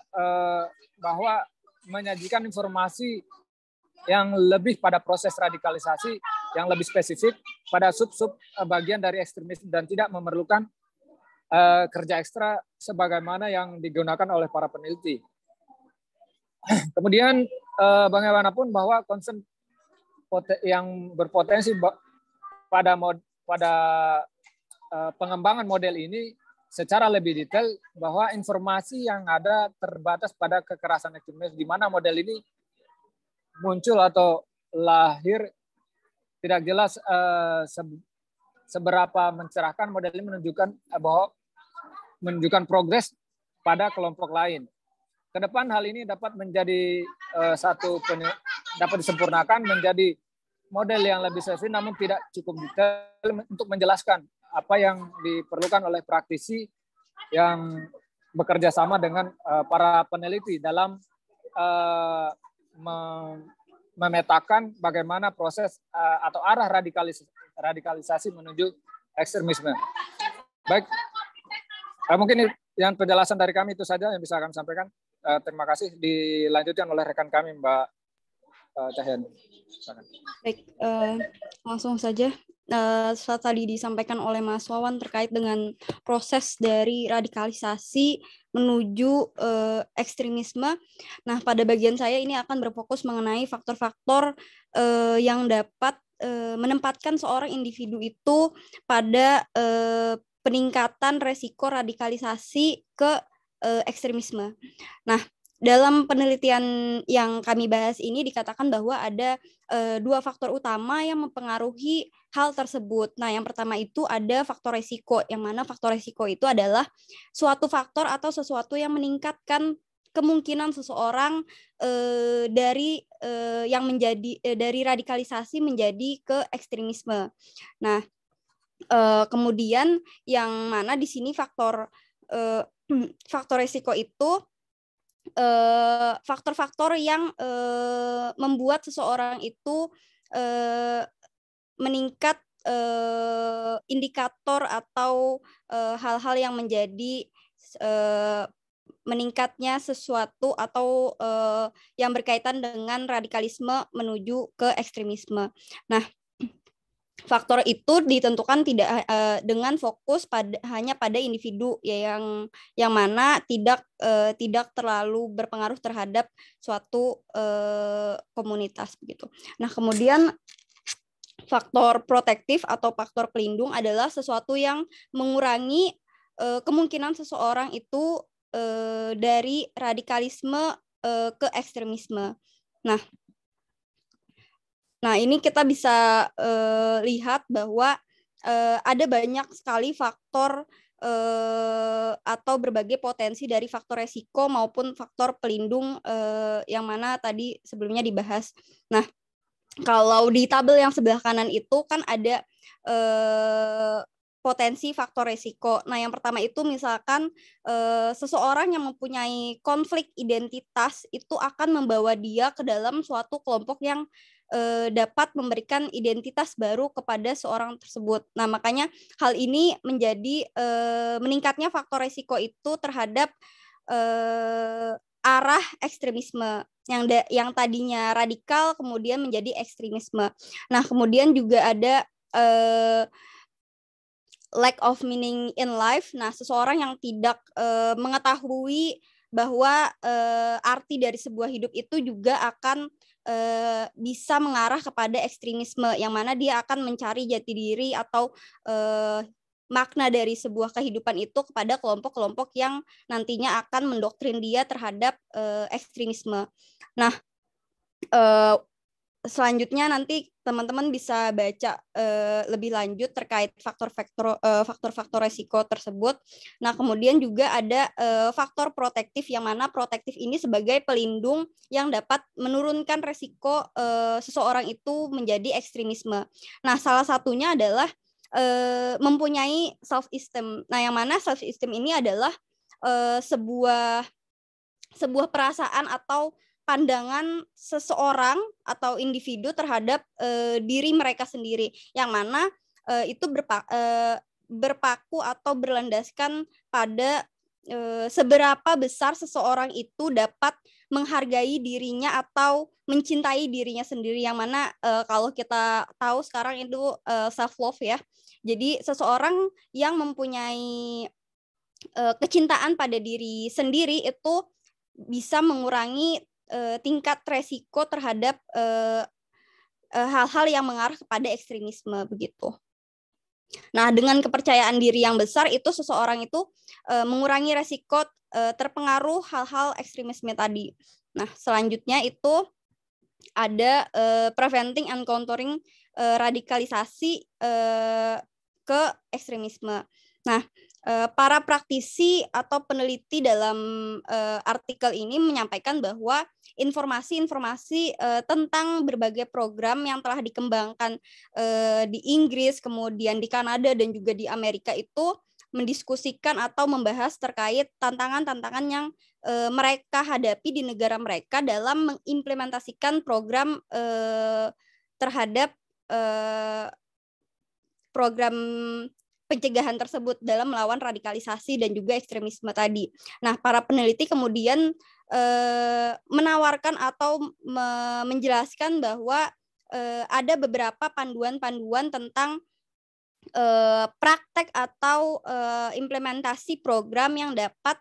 bahwa menyajikan informasi yang lebih pada proses radikalisasi, yang lebih spesifik pada sub-sub bagian dari ekstremisme dan tidak memerlukan kerja ekstra sebagaimana yang digunakan oleh para peneliti. Kemudian bagaimanapun bahwa concern yang berpotensi pada pengembangan model ini secara lebih detail bahwa informasi yang ada terbatas pada kekerasan ekstremis, di mana model ini muncul atau lahir tidak jelas seberapa mencerahkan model ini menunjukkan progres pada kelompok lain. Kedepan hal ini dapat menjadi dapat disempurnakan menjadi model yang lebih spesifik, namun tidak cukup detail untuk menjelaskan apa yang diperlukan oleh praktisi yang bekerja sama dengan para peneliti dalam memetakan bagaimana proses atau arah radikalisasi menuju ekstremisme. Baik, mungkin yang penjelasan dari kami itu saja yang bisa kami sampaikan. Terima kasih. Dilanjutkan oleh rekan kami, Mbak Cahyan. Baik, langsung saja. Saat tadi disampaikan oleh Mas Wawan terkait dengan proses dari radikalisasi menuju ekstremisme. Nah, pada bagian saya ini akan berfokus mengenai faktor-faktor yang dapat menempatkan seorang individu itu pada peningkatan resiko radikalisasi ke ekstremisme. Nah, dalam penelitian yang kami bahas ini dikatakan bahwa ada dua faktor utama yang mempengaruhi hal tersebut. Nah, yang pertama itu ada faktor resiko, yang mana faktor resiko itu adalah suatu faktor atau sesuatu yang meningkatkan kemungkinan seseorang dari radikalisasi menjadi ke ekstremisme. Nah, kemudian yang mana di sini faktor resiko itu faktor-faktor yang membuat seseorang itu meningkat indikator atau hal-hal yang menjadi meningkatnya sesuatu atau yang berkaitan dengan radikalisme menuju ke ekstremisme. Nah, faktor itu ditentukan tidak dengan fokus hanya pada individu ya, yang mana tidak terlalu berpengaruh terhadap suatu komunitas begitu. Nah, kemudian faktor protektif atau faktor pelindung adalah sesuatu yang mengurangi kemungkinan seseorang itu dari radikalisme ke ekstremisme. Nah, ini kita bisa lihat bahwa ada banyak sekali faktor atau berbagai potensi dari faktor resiko maupun faktor pelindung yang mana tadi sebelumnya dibahas. Nah, kalau di tabel yang sebelah kanan itu kan ada potensi faktor resiko. Nah, yang pertama itu misalkan seseorang yang mempunyai konflik identitas itu akan membawa dia ke dalam suatu kelompok yang dapat memberikan identitas baru kepada seorang tersebut. Nah, makanya hal ini menjadi meningkatnya faktor resiko itu terhadap arah ekstremisme yang tadinya radikal kemudian menjadi ekstremisme. Nah, kemudian juga ada lack of meaning in life. Nah, seseorang yang tidak mengetahui bahwa arti dari sebuah hidup itu juga akan bisa mengarah kepada ekstremisme, yang mana dia akan mencari jati diri atau makna dari sebuah kehidupan itu kepada kelompok-kelompok yang nantinya akan mendoktrin dia terhadap ekstremisme. Nah, selanjutnya nanti teman-teman bisa baca lebih lanjut terkait faktor-faktor resiko tersebut. Nah, kemudian juga ada faktor protektif, yang mana protektif ini sebagai pelindung yang dapat menurunkan resiko seseorang itu menjadi ekstremisme. Nah, salah satunya adalah mempunyai self-esteem. Nah, yang mana self-esteem ini adalah sebuah sebuah perasaan atau pandangan seseorang atau individu terhadap diri mereka sendiri, yang mana itu berpaku atau berlandaskan pada seberapa besar seseorang itu dapat menghargai dirinya atau mencintai dirinya sendiri, yang mana kalau kita tahu sekarang itu self love ya. Jadi seseorang yang mempunyai kecintaan pada diri sendiri itu bisa mengurangi tingkat resiko terhadap hal-hal yang mengarah kepada ekstremisme begitu. Nah, dengan kepercayaan diri yang besar itu seseorang itu mengurangi resiko terpengaruh hal-hal ekstremisme tadi. Nah, selanjutnya itu ada preventing and countering radikalisasi ke ekstremisme. Nah, para praktisi atau peneliti dalam artikel ini menyampaikan bahwa informasi-informasi tentang berbagai program yang telah dikembangkan di Inggris, kemudian di Kanada, dan juga di Amerika itu mendiskusikan atau membahas terkait tantangan-tantangan yang mereka hadapi di negara mereka dalam mengimplementasikan program terhadap program pencegahan tersebut dalam melawan radikalisasi dan juga ekstremisme tadi. Nah, para peneliti kemudian menawarkan atau menjelaskan bahwa ada beberapa panduan-panduan tentang praktek atau implementasi program yang dapat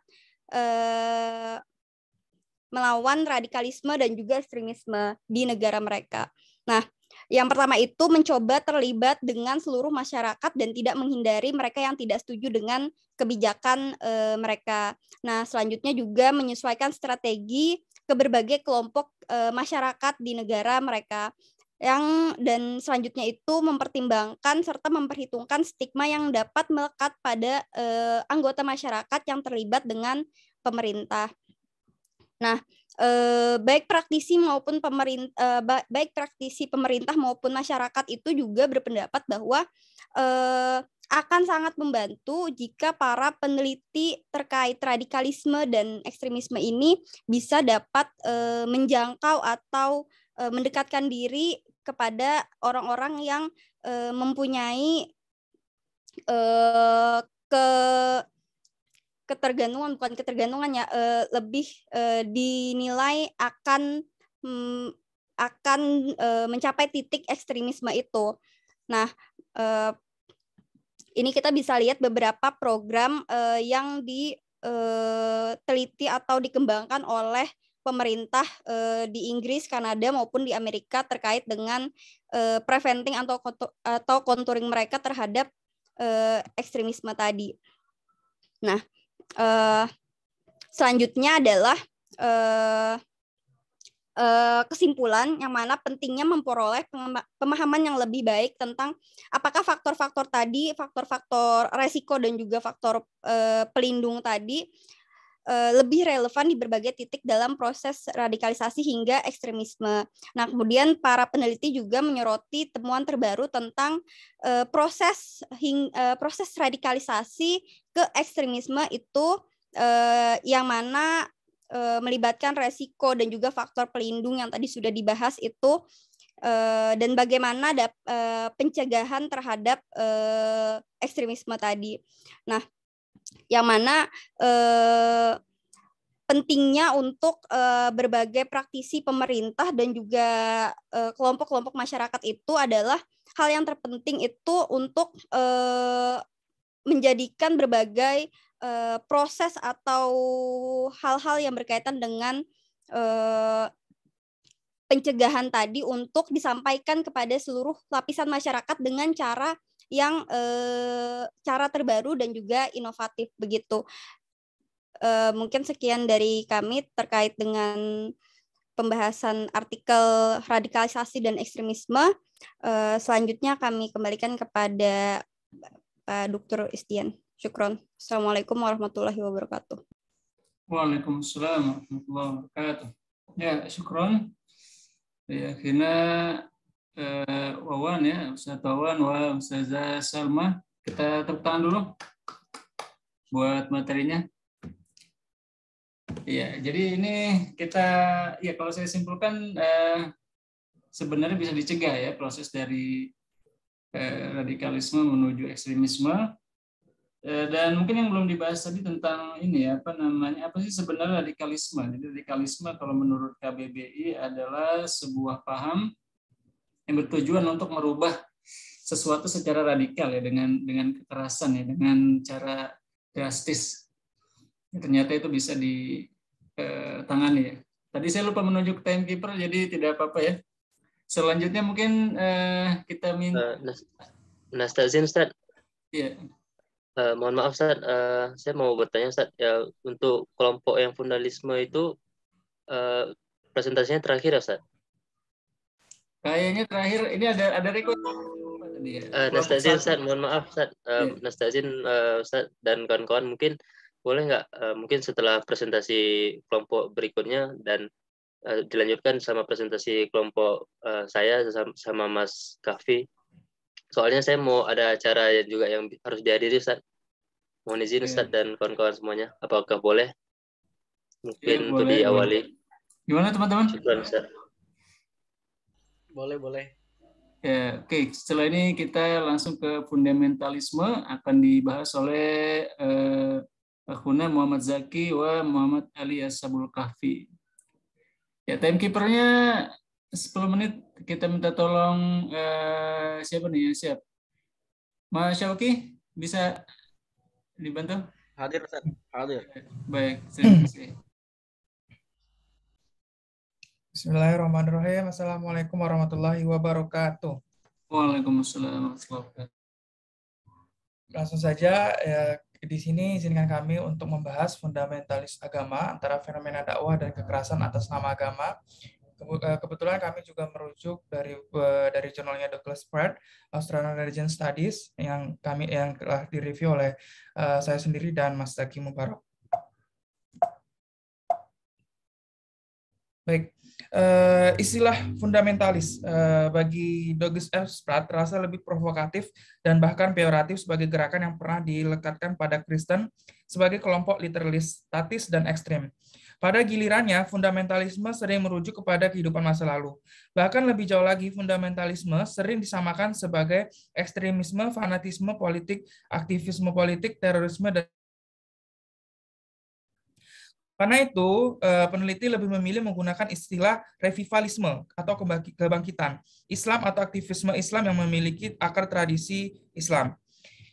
melawan radikalisme dan juga ekstremisme di negara mereka. Nah, yang pertama itu mencoba terlibat dengan seluruh masyarakat dan tidak menghindari mereka yang tidak setuju dengan kebijakan mereka. Nah, selanjutnya juga menyesuaikan strategi ke berbagai kelompok masyarakat di negara mereka. Dan selanjutnya itu mempertimbangkan serta memperhitungkan stigma yang dapat melekat pada anggota masyarakat yang terlibat dengan pemerintah. Nah, baik praktisi pemerintah maupun masyarakat itu juga berpendapat bahwa akan sangat membantu jika para peneliti terkait radikalisme dan ekstremisme ini bisa dapat menjangkau atau mendekatkan diri kepada orang-orang yang mempunyai lebih dinilai akan mencapai titik ekstremisme itu. Nah, ini kita bisa lihat beberapa program yang diteliti atau dikembangkan oleh pemerintah di Inggris, Kanada maupun di Amerika terkait dengan preventing atau contouring mereka terhadap ekstremisme tadi. Nah, selanjutnya adalah kesimpulan yang mana pentingnya memperoleh pemahaman yang lebih baik tentang apakah faktor-faktor tadi, faktor-faktor resiko dan juga faktor pelindung tadi lebih relevan di berbagai titik dalam proses radikalisasi hingga ekstremisme. Nah, kemudian para peneliti juga menyoroti temuan terbaru tentang proses radikalisasi ke ekstremisme itu yang mana melibatkan resiko dan juga faktor pelindung yang tadi sudah dibahas itu, dan bagaimana pencegahan terhadap ekstremisme tadi. Nah, yang mana pentingnya untuk berbagai praktisi pemerintah dan juga kelompok-kelompok masyarakat itu adalah hal yang terpenting itu untuk menjadikan berbagai proses atau hal-hal yang berkaitan dengan pencegahan tadi untuk disampaikan kepada seluruh lapisan masyarakat dengan cara yang cara terbaru dan juga inovatif begitu. Mungkin sekian dari kami terkait dengan pembahasan artikel radikalisasi dan ekstremisme. Selanjutnya kami kembalikan kepada Pak Dr. Istian. Syukron. Assalamualaikum warahmatullahi wabarakatuh. Waalaikumsalam warahmatullahi wabarakatuh. Ya, syukron. Ya, akhirnya Wawan ya, Ustaz Wawan wa Ustazah Salma. Kita tepuk tangan dulu buat materinya. Iya, jadi ini kita, ya kalau saya simpulkan sebenarnya bisa dicegah ya proses dari radikalisme menuju ekstremisme. Dan mungkin yang belum dibahas tadi tentang ini ya, apa sih sebenarnya radikalisme? Jadi radikalisme kalau menurut KBBI adalah sebuah paham yang bertujuan untuk merubah sesuatu secara radikal ya, dengan kekerasan ya, dengan cara drastis. Ya, ternyata itu bisa ditangani ya. Tadi saya lupa menunjuk timekeeper, jadi tidak apa-apa ya. Selanjutnya mungkin kita minta. Nastazin, Ustaz. Iya. Mohon maaf, Ustaz. Saya mau bertanya, Ustaz. Ya, untuk kelompok yang fundamentalisme itu presentasinya terakhir ya, Ustaz? Kayaknya terakhir ini ada record. Nastazin, Ustaz. Mohon maaf, Ustaz. Nastazin, Ustaz dan kawan-kawan mungkin boleh nggak mungkin setelah presentasi kelompok berikutnya dan dilanjutkan sama presentasi kelompok saya sama Mas Kafi. Soalnya saya mau ada acara juga yang harus dihadiri, Ustaz. Mohon izin, Ustaz dan kawan-kawan semuanya. Apakah boleh? Mungkin untuk diawali. Gimana teman-teman? Syukran, Ustaz. Boleh. Ya, oke. Setelah ini kita langsung ke fundamentalisme, akan dibahas oleh Akhuna Muhammad Zaki wa Muhammad Ali Ashabul Kahfi. Ya, timekeepernya 10 menit. Kita minta tolong siapa nih? Siap. Mas Syauki, bisa dibantu? Hadir, Ustaz. Hadir. Baik, terima kasih. Bismillahirrahmanirrahim. Assalamualaikum warahmatullahi wabarakatuh. Waalaikumsalam warahmatullahi wabarakatuh. Langsung saja, di sini izinkan kami untuk membahas fundamentalis agama antara fenomena dakwah dan kekerasan atas nama agama. Kebetulan kami juga merujuk dari jurnalnya Douglas Pratt, Australian Religion Studies, yang telah direview oleh saya sendiri dan Mas Zaki Mubarak. Baik, istilah fundamentalis bagi Douglas Pratt terasa lebih provokatif dan bahkan peyoratif sebagai gerakan yang pernah dilekatkan pada Kristen sebagai kelompok literalis, statis, dan ekstrem. Pada gilirannya, fundamentalisme sering merujuk kepada kehidupan masa lalu. Bahkan lebih jauh lagi, fundamentalisme sering disamakan sebagai ekstremisme, fanatisme politik, aktivisme politik, terorisme, dan karena itu, peneliti lebih memilih menggunakan istilah revivalisme atau kebangkitan Islam atau aktivisme Islam yang memiliki akar tradisi Islam.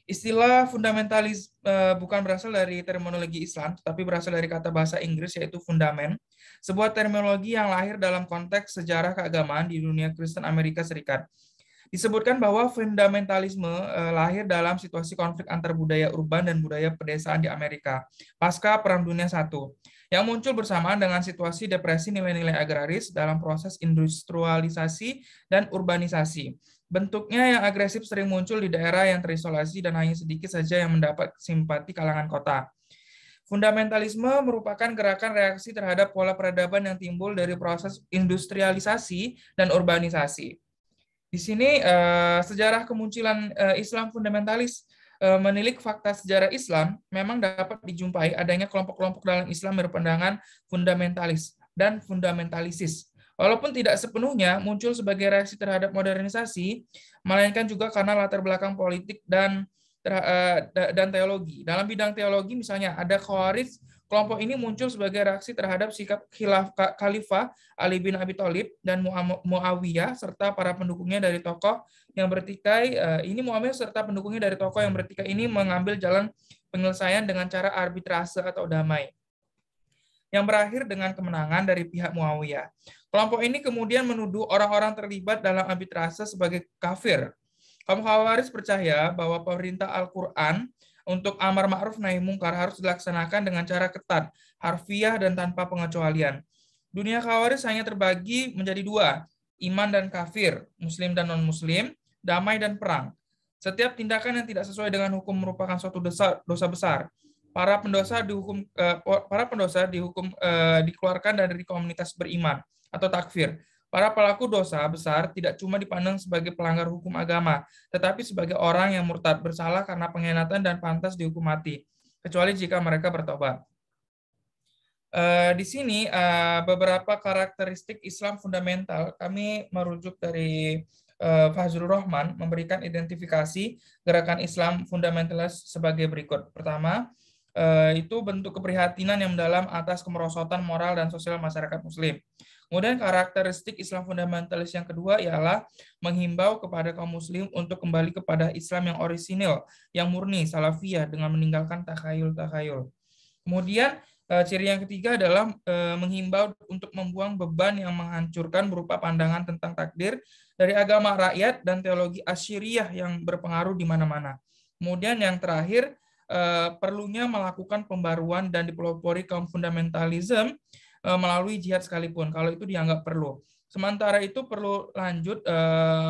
Istilah fundamentalis bukan berasal dari terminologi Islam, tetapi berasal dari kata bahasa Inggris yaitu fundament, sebuah terminologi yang lahir dalam konteks sejarah keagamaan di dunia Kristen Amerika Serikat. Disebutkan bahwa fundamentalisme lahir dalam situasi konflik antar budaya urban dan budaya pedesaan di Amerika pasca Perang Dunia I, yang muncul bersamaan dengan situasi depresi nilai-nilai agraris dalam proses industrialisasi dan urbanisasi. Bentuknya yang agresif sering muncul di daerah yang terisolasi dan hanya sedikit saja yang mendapat simpati kalangan kota. Fundamentalisme merupakan gerakan reaksi terhadap pola peradaban yang timbul dari proses industrialisasi dan urbanisasi. Di sini sejarah kemunculan Islam fundamentalis menilik fakta sejarah Islam, memang dapat dijumpai adanya kelompok-kelompok dalam Islam berpandangan fundamentalis dan fundamentalisis. Walaupun tidak sepenuhnya muncul sebagai reaksi terhadap modernisasi, melainkan juga karena latar belakang politik dan teologi. Dalam bidang teologi misalnya ada Khawarij. Kelompok ini muncul sebagai reaksi terhadap sikap Khalifah Ali bin Abi Thalib dan Muawiyah serta para pendukungnya dari tokoh yang bertikai ini mengambil jalan penyelesaian dengan cara arbitrase atau damai yang berakhir dengan kemenangan dari pihak Muawiyah. Kelompok ini kemudian menuduh orang-orang terlibat dalam arbitrase sebagai kafir. Kaum Khawarij percaya bahwa perintah Al-Quran untuk amar ma'ruf nahi mungkar harus dilaksanakan dengan cara ketat, harfiah, dan tanpa pengecualian. Dunia Khawarij hanya terbagi menjadi dua, iman dan kafir, muslim dan non-muslim, damai dan perang. Setiap tindakan yang tidak sesuai dengan hukum merupakan suatu dosa besar. Para pendosa dikeluarkan dari komunitas beriman atau takfir. Para pelaku dosa besar tidak cuma dipandang sebagai pelanggar hukum agama, tetapi sebagai orang yang murtad bersalah karena pengkhianatan dan pantas dihukum mati, kecuali jika mereka bertobat. Di sini beberapa karakteristik Islam fundamental kami merujuk dari Fazlur Rahman memberikan identifikasi gerakan Islam fundamentalis sebagai berikut. Pertama, itu bentuk keprihatinan yang mendalam atas kemerosotan moral dan sosial masyarakat Muslim. Kemudian karakteristik Islam fundamentalis yang kedua ialah menghimbau kepada kaum Muslim untuk kembali kepada Islam yang orisinil, yang murni, salafiyah dengan meninggalkan takhayul-takhayul. Kemudian ciri yang ketiga adalah menghimbau untuk membuang beban yang menghancurkan berupa pandangan tentang takdir dari agama rakyat dan teologi Asyiriyah yang berpengaruh di mana-mana. Kemudian yang terakhir, perlunya melakukan pembaruan dan dipelopori kaum fundamentalisme melalui jihad sekalipun, kalau itu dianggap perlu. Sementara itu perlu lanjut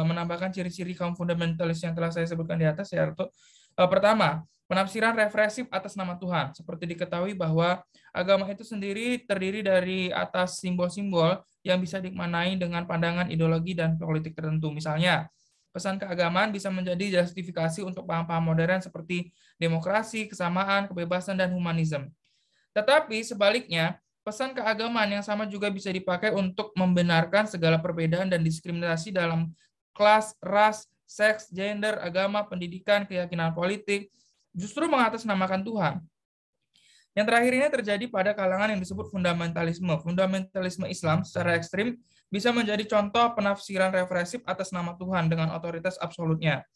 menambahkan ciri-ciri kaum fundamentalis yang telah saya sebutkan di atas, yaitu pertama, penafsiran represif atas nama Tuhan. Seperti diketahui bahwa agama itu sendiri terdiri dari atas simbol-simbol yang bisa dimaknai dengan pandangan ideologi dan politik tertentu. Misalnya, pesan keagamaan bisa menjadi justifikasi untuk paham-paham modern seperti demokrasi, kesamaan, kebebasan, dan humanisme. Tetapi sebaliknya, pesan keagamaan yang sama juga bisa dipakai untuk membenarkan segala perbedaan dan diskriminasi dalam kelas, ras, seks, gender, agama, pendidikan, keyakinan politik, justru mengatasnamakan Tuhan. Yang terakhir ini terjadi pada kalangan yang disebut fundamentalisme. Fundamentalisme Islam secara ekstrim bisa menjadi contoh penafsiran represif atas nama Tuhan dengan otoritas absolutnya.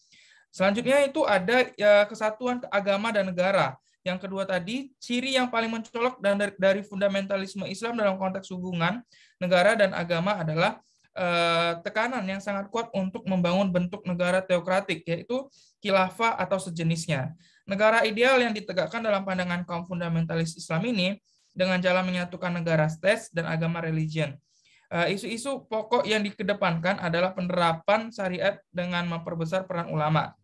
Selanjutnya itu ada kesatuan agama dan negara. Yang kedua tadi, ciri yang paling mencolok dari fundamentalisme Islam dalam konteks hubungan negara dan agama adalah tekanan yang sangat kuat untuk membangun bentuk negara teokratik, yaitu khilafah atau sejenisnya. Negara ideal yang ditegakkan dalam pandangan kaum fundamentalis Islam ini dengan jalan menyatukan negara state dan agama religion. Isu-isu pokok yang dikedepankan adalah penerapan syariat dengan memperbesar peran ulama.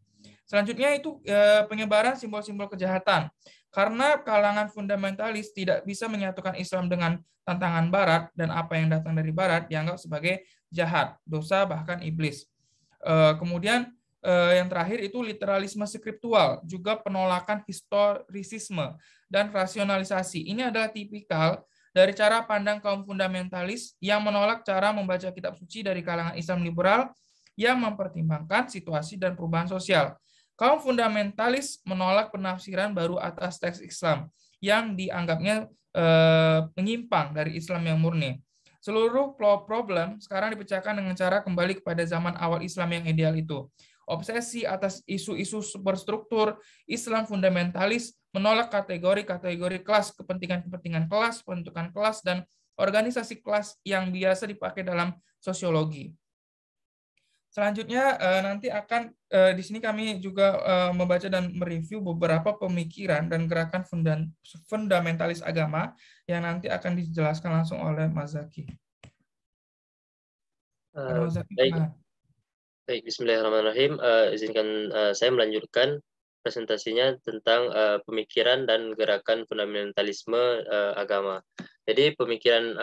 Selanjutnya itu penyebaran simbol-simbol kejahatan. Karena kalangan fundamentalis tidak bisa menyatukan Islam dengan tantangan Barat dan apa yang datang dari Barat dianggap sebagai jahat, dosa, bahkan iblis. Kemudian yang terakhir itu literalisme skriptual, juga penolakan historisisme dan rasionalisasi. Ini adalah tipikal dari cara pandang kaum fundamentalis yang menolak cara membaca kitab suci dari kalangan Islam liberal yang mempertimbangkan situasi dan perubahan sosial. Kaum fundamentalis menolak penafsiran baru atas teks Islam yang dianggapnya menyimpang dari Islam yang murni. Seluruh problem sekarang dipecahkan dengan cara kembali kepada zaman awal Islam yang ideal itu. Obsesi atas isu-isu superstruktur Islam fundamentalis menolak kategori-kategori kelas, kepentingan-kepentingan kelas, pembentukan kelas, dan organisasi kelas yang biasa dipakai dalam sosiologi. Selanjutnya nanti akan di sini kami juga membaca dan mereview beberapa pemikiran dan gerakan fundamentalis agama yang nanti akan dijelaskan langsung oleh Mas Zaki. Baik, bismillahirrahmanirrahim. Izinkan saya melanjutkan presentasinya tentang pemikiran dan gerakan fundamentalisme agama. Jadi pemikiran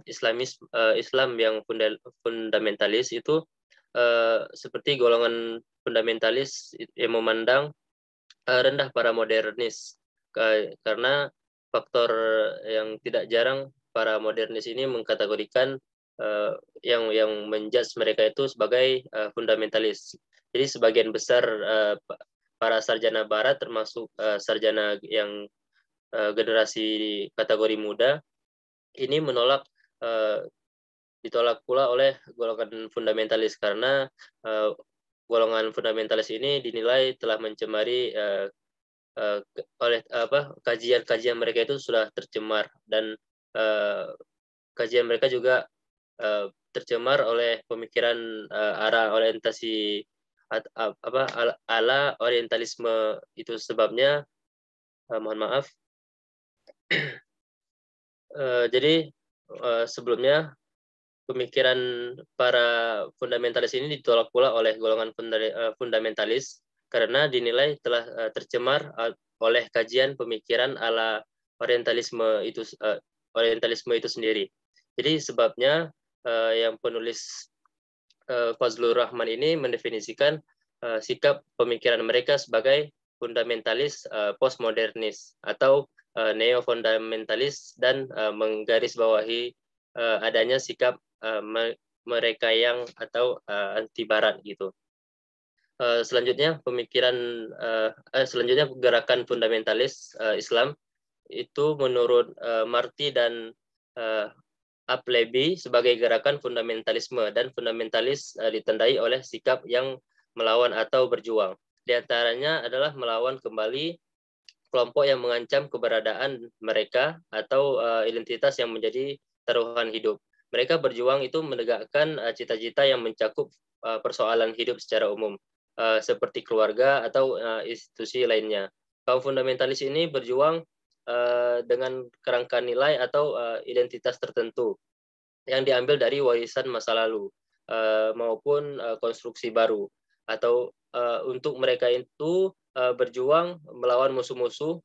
Islam yang fundamentalis itu seperti golongan fundamentalis yang memandang rendah para modernis, karena faktor yang tidak jarang para modernis ini mengkategorikan yang menjudge mereka itu sebagai fundamentalis. Jadi sebagian besar para sarjana barat termasuk sarjana yang generasi kategori muda ini ditolak pula oleh golongan fundamentalis karena golongan fundamentalis ini dinilai telah mencemari oleh kajian mereka itu sudah tercemar, dan kajian mereka juga tercemar oleh pemikiran arah orientasi ala orientalisme. Itu sebabnya mohon maaf. Jadi sebelumnya pemikiran para fundamentalis ini ditolak pula oleh golongan fundamentalis karena dinilai telah tercemar oleh kajian pemikiran ala orientalisme itu sendiri. Jadi sebabnya yang penulis Fazlur Rahman ini mendefinisikan sikap pemikiran mereka sebagai fundamentalis postmodernis atau neo-fundamentalis dan menggarisbawahi adanya sikap mereka yang atau anti Barat gitu. Selanjutnya selanjutnya gerakan fundamentalis Islam itu menurut Marty dan Appleby sebagai gerakan fundamentalisme, dan fundamentalis ditandai oleh sikap yang melawan atau berjuang. Di antaranya adalah melawan kembali kelompok yang mengancam keberadaan mereka atau identitas yang menjadi taruhan hidup. Mereka berjuang itu menegakkan cita-cita yang mencakup persoalan hidup secara umum, seperti keluarga atau institusi lainnya. Kaum fundamentalis ini berjuang dengan kerangka nilai atau identitas tertentu yang diambil dari warisan masa lalu maupun konstruksi baru, atau untuk mereka itu berjuang melawan musuh-musuh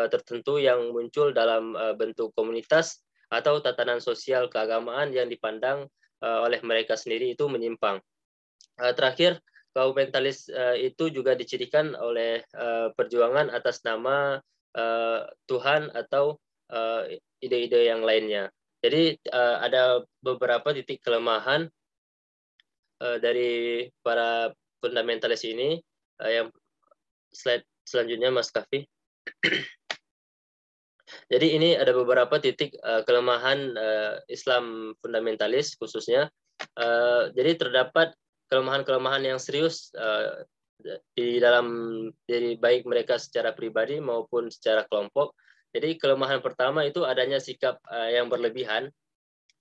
tertentu yang muncul dalam bentuk komunitas atau tatanan sosial keagamaan yang dipandang oleh mereka sendiri itu menyimpang. Terakhir, kaum mentalis itu juga dicirikan oleh perjuangan atas nama Tuhan atau ide-ide yang lainnya. Jadi ada beberapa titik kelemahan dari para fundamentalis ini. Yang slide selanjutnya, Mas Kafi. Jadi ini ada beberapa titik kelemahan Islam fundamentalis khususnya. Jadi terdapat kelemahan-kelemahan yang serius di dalam diri baik mereka secara pribadi maupun secara kelompok. Jadi kelemahan pertama itu adanya sikap yang berlebihan,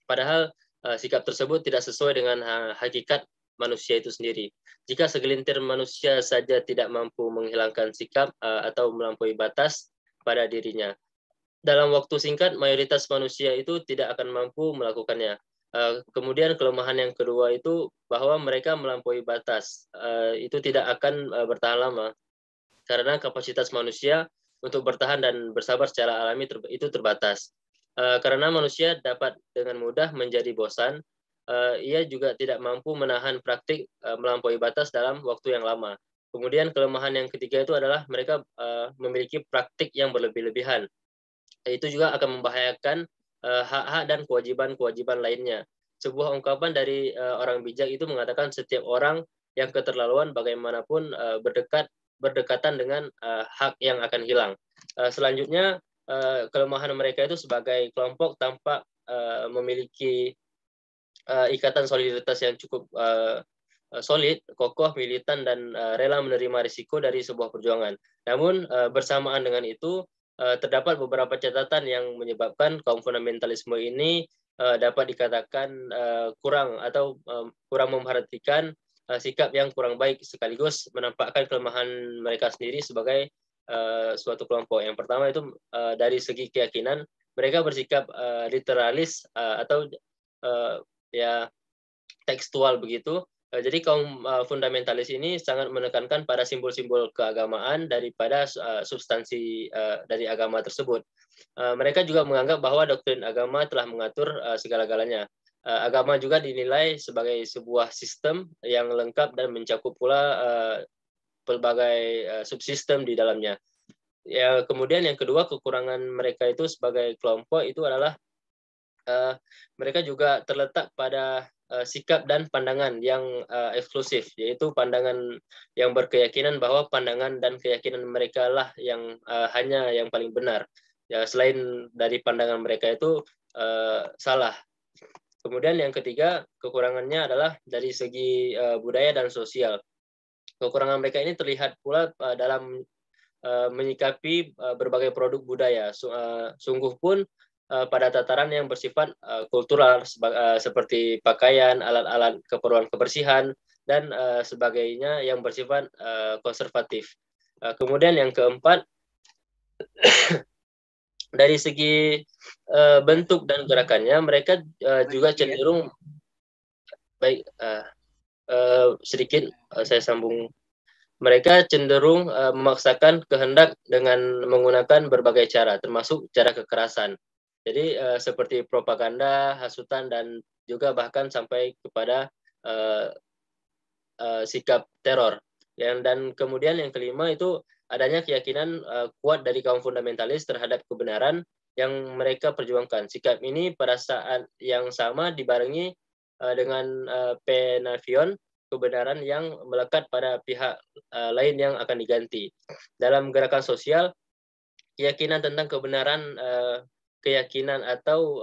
padahal sikap tersebut tidak sesuai dengan hakikat manusia itu sendiri. Jika segelintir manusia saja tidak mampu menghilangkan sikap atau melampaui batas pada dirinya, dalam waktu singkat mayoritas manusia itu tidak akan mampu melakukannya. Kemudian kelemahan yang kedua itu bahwa mereka melampaui batas. Itu tidak akan bertahan lama karena kapasitas manusia untuk bertahan dan bersabar secara alami itu terbatas. Karena manusia dapat dengan mudah menjadi bosan, ia juga tidak mampu menahan praktik melampaui batas dalam waktu yang lama. Kemudian kelemahan yang ketiga itu adalah mereka memiliki praktik yang berlebih-lebihan. Itu juga akan membahayakan hak-hak dan kewajiban-kewajiban lainnya. Sebuah ungkapan dari orang bijak itu mengatakan setiap orang yang keterlaluan bagaimanapun berdekatan dengan hak yang akan hilang. Selanjutnya, kelemahan mereka itu sebagai kelompok tampak memiliki ikatan solidaritas yang cukup solid, kokoh, militan, dan rela menerima risiko dari sebuah perjuangan. Namun bersamaan dengan itu terdapat beberapa catatan yang menyebabkan kaum fundamentalisme ini dapat dikatakan kurang memperhatikan sikap yang kurang baik, sekaligus menampakkan kelemahan mereka sendiri sebagai suatu kelompok. Yang pertama itu dari segi keyakinan, mereka bersikap literalis atau tekstual begitu. Jadi kaum fundamentalis ini sangat menekankan pada simbol-simbol keagamaan daripada substansi dari agama tersebut. Mereka juga menganggap bahwa doktrin agama telah mengatur segala-galanya. Agama juga dinilai sebagai sebuah sistem yang lengkap dan mencakup pula pelbagai subsistem di dalamnya. Ya, kemudian yang kedua, kekurangan mereka itu sebagai kelompok itu adalah mereka juga terletak pada sikap dan pandangan yang eksklusif, yaitu pandangan yang berkeyakinan bahwa pandangan dan keyakinan mereka lah yang hanya yang paling benar. Ya, selain dari pandangan mereka itu salah. Kemudian yang ketiga, kekurangannya adalah dari segi budaya dan sosial. Kekurangan mereka ini terlihat pula dalam menyikapi berbagai produk budaya. Sungguh pun pada tataran yang bersifat kultural seperti pakaian, alat-alat keperluan kebersihan, dan sebagainya yang bersifat konservatif. Kemudian yang keempat, dari segi bentuk dan gerakannya, mereka juga cenderung sedikit saya sambung. Mereka cenderung memaksakan kehendak dengan menggunakan berbagai cara, termasuk cara kekerasan. Jadi seperti propaganda, hasutan, dan juga bahkan sampai kepada sikap teror. Dan kemudian yang kelima itu adanya keyakinan kuat dari kaum fundamentalis terhadap kebenaran yang mereka perjuangkan. Sikap ini pada saat yang sama dibarengi dengan penafion kebenaran yang melekat pada pihak lain yang akan diganti. Dalam gerakan sosial, keyakinan tentang kebenaran keyakinan atau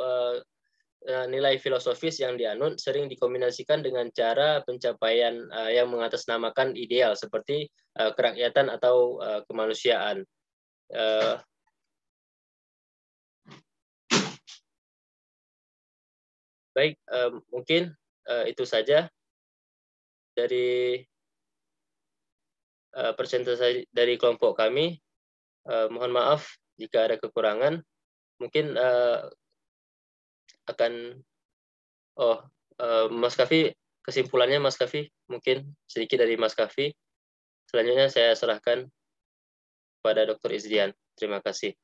nilai filosofis yang dianut sering dikombinasikan dengan cara pencapaian yang mengatasnamakan ideal seperti kerakyatan atau kemanusiaan. Baik, mungkin itu saja dari presentasi dari kelompok kami. Mohon maaf jika ada kekurangan. Mungkin Mas Kafi, kesimpulannya Mas Kafi, mungkin sedikit dari Mas Kafi. Selanjutnya saya serahkan pada Dr. Izdian. Terima kasih.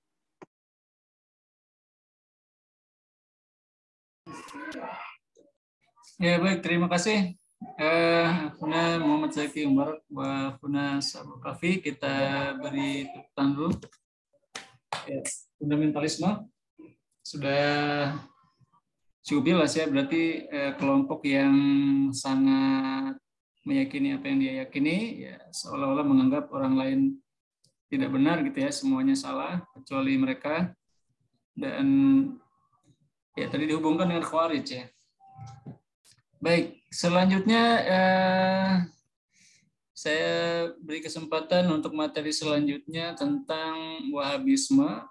Ya baik, terima kasih. Puna Muhammad Zaki Umar, Puna Sabu Kafi, kita beri tepuk tangan dulu. Ya, fundamentalisme sudah cukup jelas ya, berarti kelompok yang sangat meyakini apa yang dia yakini, ya seolah-olah menganggap orang lain tidak benar gitu ya, semuanya salah kecuali mereka. Dan ya tadi dihubungkan dengan Khawarij ya. Baik, selanjutnya saya beri kesempatan untuk materi selanjutnya tentang Wahabisme.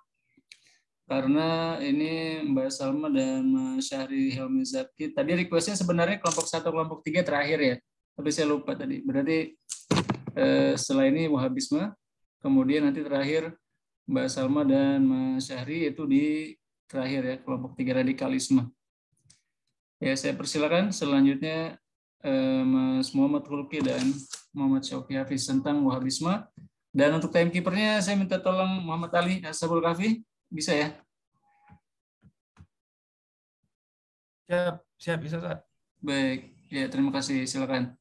Karena ini Mbak Salma dan Mas Syahri Helmi Zaki. Tadi requestnya sebenarnya kelompok 1, kelompok 3 terakhir ya. Tapi saya lupa tadi. Berarti setelah ini Wahabisme. Kemudian nanti terakhir Mbak Salma dan Mas Syahri itu di terakhir ya, kelompok 3 radikalisme. Ya, saya persilakan selanjutnya Mas Muhammad Khulki dan Muhammad Syauqi Hafiz tentang Wahabisme. Dan untuk timekeepernya saya minta tolong Muhammad Ali Ashabul Kahfi. Bisa ya? Siap, bisa Ustaz. Baik, ya terima kasih. Silakan.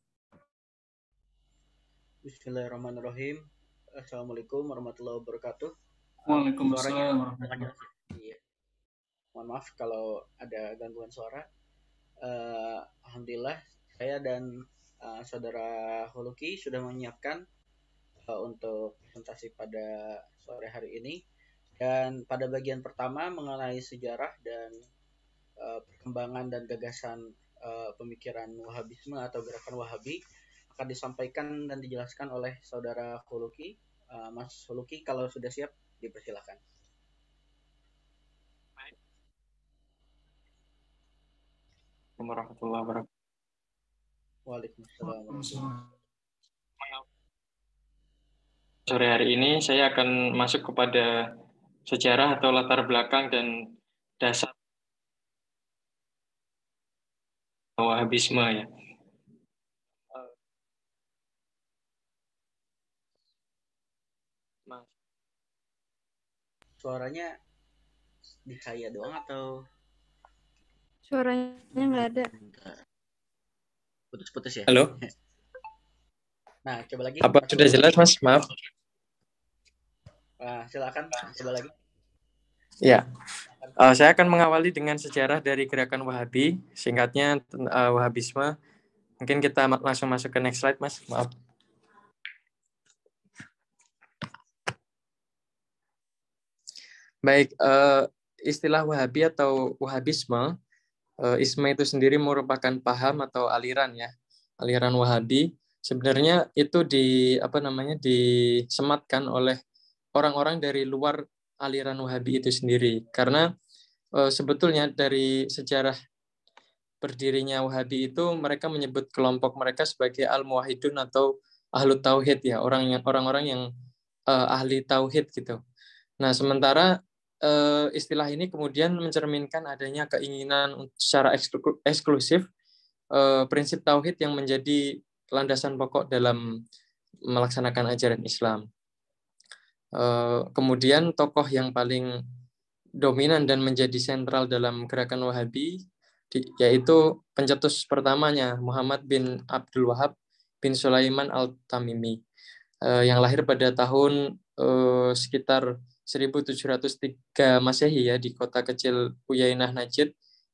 Bismillahirrahmanirrahim. Assalamualaikum warahmatullahi wabarakatuh. Waalaikumsalam warahmatullahi wabarakatuh. Iya. Mohon maaf kalau ada gangguan suara. Alhamdulillah saya dan saudara Huluki sudah menyiapkan untuk presentasi pada sore hari ini. Dan pada bagian pertama mengenai sejarah dan perkembangan dan gagasan pemikiran Wahabisme atau gerakan Wahabi akan disampaikan dan dijelaskan oleh saudara Huluki. Mas Huluki, kalau sudah siap dipersilakan. Warahmatullahi wabarakatuh. Waalaikumsalam. Sore hari ini saya akan masuk kepada sejarah atau latar belakang dan dasar Wahabisme ya. Suaranya di saya doang atau Suaranya nggak ada. Putus-putus ya? Halo? Nah, coba lagi. Apa sudah jelas, Mas? Maaf. Silakan, coba lagi. Ya, saya akan mengawali dengan sejarah dari gerakan Wahabi, singkatnya Wahabisme. Mungkin kita langsung masuk ke next slide, Mas. Maaf. Baik, istilah Wahabi atau Wahabisme, isme itu sendiri merupakan paham atau aliran ya, aliran Wahabi. Sebenarnya itu disematkan oleh orang-orang dari luar aliran Wahabi itu sendiri, karena sebetulnya dari sejarah berdirinya Wahabi itu mereka menyebut kelompok mereka sebagai al-muwahhidun atau ahlu tauhid ya, orang-orang yang ahli tauhid gitu. Nah, sementara istilah ini kemudian mencerminkan adanya keinginan secara eksklusif prinsip tauhid yang menjadi landasan pokok dalam melaksanakan ajaran Islam. Kemudian tokoh yang paling dominan dan menjadi sentral dalam gerakan Wahabi yaitu pencetus pertamanya Muhammad bin Abdul Wahab bin Sulaiman al-Tamimi yang lahir pada tahun sekitar 1703 Masehi ya di kota kecil Uyainah Najd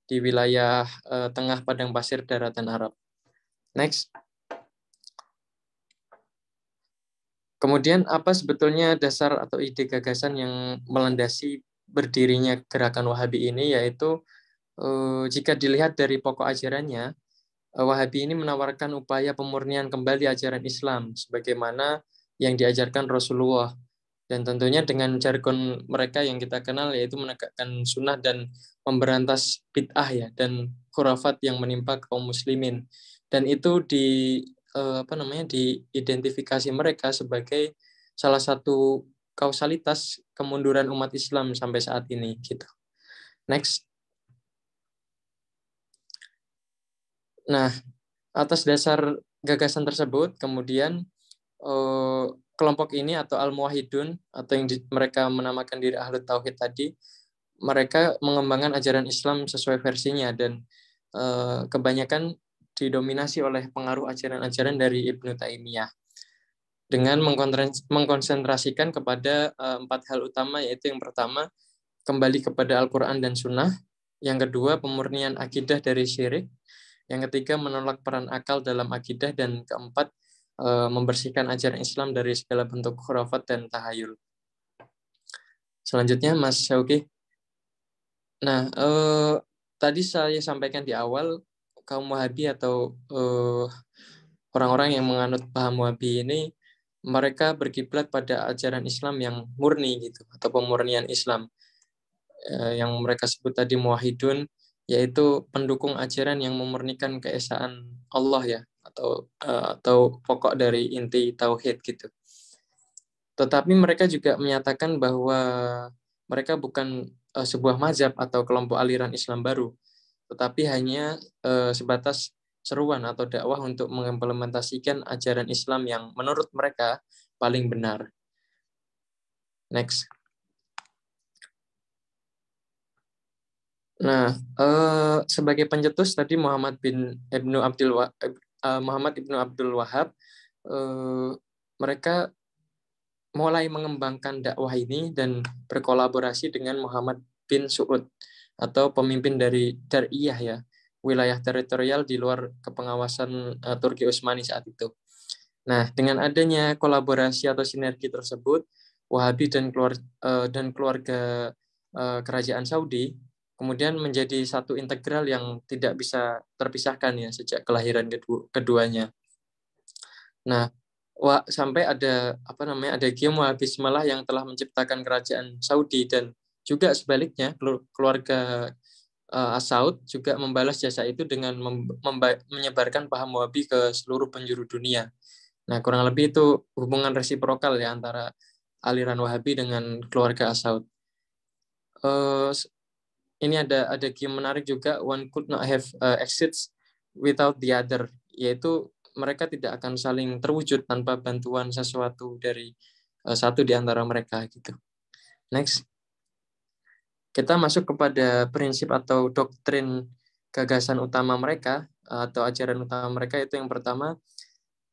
di wilayah tengah padang pasir daratan Arab. Next. Kemudian apa sebetulnya dasar atau ide gagasan yang melandasi berdirinya gerakan Wahabi ini, yaitu jika dilihat dari pokok ajarannya, Wahabi ini menawarkan upaya pemurnian kembali ajaran Islam sebagaimana yang diajarkan Rasulullah, dan tentunya dengan jargon mereka yang kita kenal yaitu menegakkan sunnah dan memberantas bid'ah ya dan khurafat yang menimpa kaum muslimin, dan itu diidentifikasi mereka sebagai salah satu kausalitas kemunduran umat Islam sampai saat ini gitu. Next. Nah, atas dasar gagasan tersebut kemudian kelompok ini atau Al-Muwahhidun atau yang mereka menamakan diri Ahlu Tauhid tadi, mereka mengembangkan ajaran Islam sesuai versinya dan kebanyakan didominasi oleh pengaruh ajaran-ajaran dari Ibnu Taimiyah dengan mengkonsentrasikan kepada 4 hal utama, yaitu yang pertama kembali kepada Al-Quran dan Sunnah, yang kedua pemurnian akidah dari syirik, yang ketiga menolak peran akal dalam akidah, dan keempat membersihkan ajaran Islam dari segala bentuk khurafat dan tahayul. Selanjutnya Mas Syauqi. Nah, tadi saya sampaikan di awal, kaum Wahabi atau orang-orang yang menganut paham Wahabi ini, mereka berkiblat pada ajaran Islam yang murni gitu, atau pemurnian Islam. Yang mereka sebut tadi Muwahhidun, yaitu pendukung ajaran yang memurnikan keesaan Allah ya, atau pokok dari inti tauhid gitu. Tetapi mereka juga menyatakan bahwa mereka bukan sebuah mazhab atau kelompok aliran Islam baru, tetapi hanya sebatas seruan atau dakwah untuk mengimplementasikan ajaran Islam yang menurut mereka paling benar. Next. Nah, sebagai pencetus tadi Muhammad Ibnu Abdul Wahab, mereka mulai mengembangkan dakwah ini dan berkolaborasi dengan Muhammad bin Su'ud atau pemimpin dari Dar'iyah ya, wilayah teritorial di luar kepengawasan Turki Utsmani saat itu. Nah, dengan adanya kolaborasi atau sinergi tersebut, Wahabi dan keluarga kerajaan Saudi kemudian menjadi satu integral yang tidak bisa terpisahkan ya sejak kelahiran keduanya. Nah, sampai ada Qiyam Wahabisme lah yang telah menciptakan kerajaan Saudi, dan juga sebaliknya keluarga As-Saud juga membalas jasa itu dengan menyebarkan paham Wahabi ke seluruh penjuru dunia. Nah, kurang lebih itu hubungan resiprokal ya antara aliran Wahabi dengan keluarga As-Saud. Ini ada game menarik juga, one could not have exits without the other, yaitu mereka tidak akan saling terwujud tanpa bantuan sesuatu dari satu di antara mereka gitu. Next. Kita masuk kepada prinsip atau doktrin gagasan utama mereka atau ajaran utama mereka, itu yang pertama,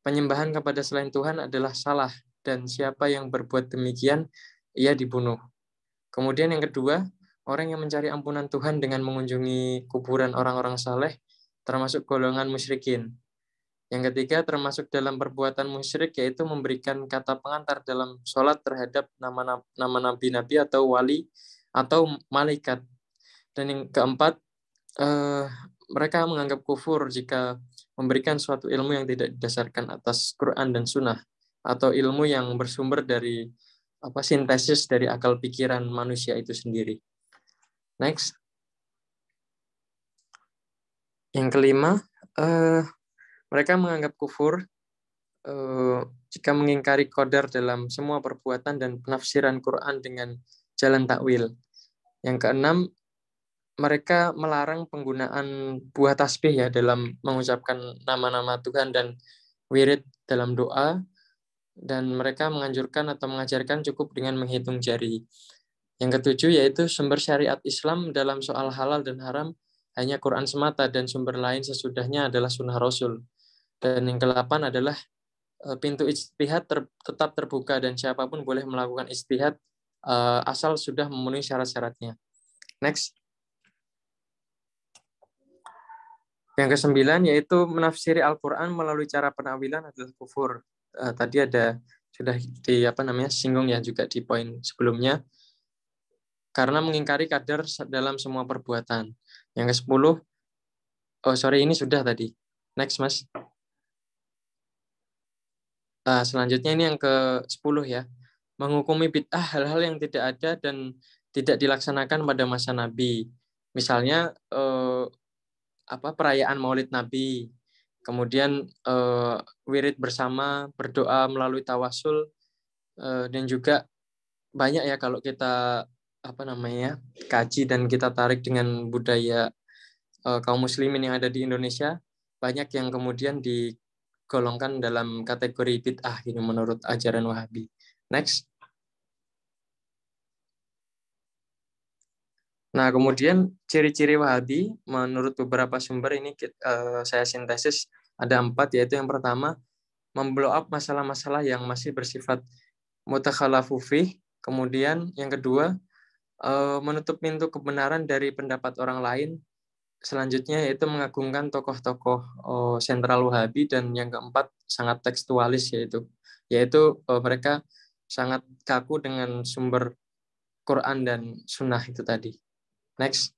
penyembahan kepada selain Tuhan adalah salah dan siapa yang berbuat demikian ia dibunuh. Kemudian yang kedua, orang yang mencari ampunan Tuhan dengan mengunjungi kuburan orang-orang saleh termasuk golongan musyrikin. Yang ketiga, termasuk dalam perbuatan musyrik yaitu memberikan kata pengantar dalam sholat terhadap nama nabi-nabi atau wali atau malaikat. Dan yang keempat, mereka menganggap kufur jika memberikan suatu ilmu yang tidak didasarkan atas Quran dan Sunnah, atau ilmu yang bersumber dari sintesis dari akal pikiran manusia itu sendiri. Next. Yang kelima, mereka menganggap kufur jika mengingkari qadar dalam semua perbuatan dan penafsiran Quran dengan jalan takwil. Yang keenam, mereka melarang penggunaan buah tasbih ya dalam mengucapkan nama-nama Tuhan dan wirid dalam doa, dan mereka menganjurkan atau mengajarkan cukup dengan menghitung jari. Yang ketujuh yaitu sumber syariat Islam dalam soal halal dan haram hanya Quran semata dan sumber lain sesudahnya adalah sunnah Rasul. Dan yang ke-8 adalah pintu ijtihad tetap terbuka dan siapapun boleh melakukan ijtihad asal sudah memenuhi syarat-syaratnya. Next. Yang ke-9 yaitu menafsiri Al-Qur'an melalui cara penawilan adalah kufur. Tadi sudah singgung ya juga di poin sebelumnya. Karena mengingkari qadar dalam semua perbuatan. Yang ke-10, ini sudah tadi. Next, Mas. Selanjutnya ini yang ke-10 ya. Menghukumi bid'ah hal-hal yang tidak ada dan tidak dilaksanakan pada masa Nabi. Misalnya perayaan Maulid Nabi, kemudian wirid bersama, berdoa melalui tawasul, dan juga banyak ya kalau kita kaji dan kita tarik dengan budaya kaum muslimin yang ada di Indonesia, banyak yang kemudian digolongkan dalam kategori bid'ah ini menurut ajaran Wahabi. Next. Nah, kemudian ciri-ciri Wahabi menurut beberapa sumber ini saya sintesis ada 4, yaitu yang pertama memblow up masalah-masalah yang masih bersifat mutakhalafu fih, kemudian yang kedua menutup pintu kebenaran dari pendapat orang lain. Selanjutnya yaitu mengagungkan tokoh-tokoh sentral Wahabi, dan yang keempat sangat tekstualis yaitu mereka sangat kaku dengan sumber Quran dan Sunnah itu tadi. Next.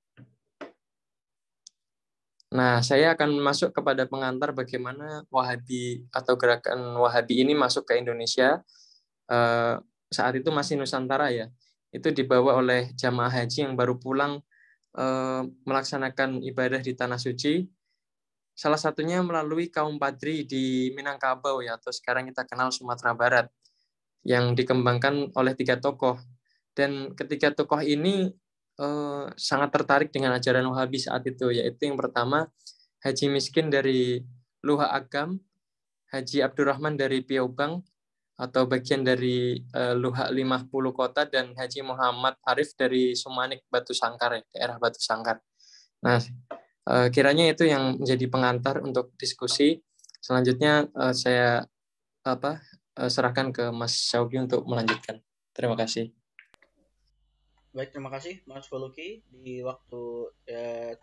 Nah, saya akan masuk kepada pengantar bagaimana Wahabi atau gerakan Wahabi ini masuk ke Indonesia. Saat itu masih Nusantara ya. Itu dibawa oleh jamaah haji yang baru pulang melaksanakan ibadah di Tanah Suci. Salah satunya melalui kaum Padri di Minangkabau ya, atau sekarang kita kenal Sumatera Barat, yang dikembangkan oleh 3 tokoh. Dan ketiga tokoh ini sangat tertarik dengan ajaran Wahabi saat itu, yaitu yang pertama Haji Miskin dari Luha Agam, Haji Abdurrahman dari Piaubang atau bagian dari Luha 50 Kota, dan Haji Muhammad Arif dari Sumanik Batu Sangkar, daerah Batu Sangkar. Nah, kiranya itu yang menjadi pengantar untuk diskusi. Selanjutnya saya serahkan ke Mas Syaugi untuk melanjutkan. Terima kasih. Baik, terima kasih Mas Foluki. Di waktu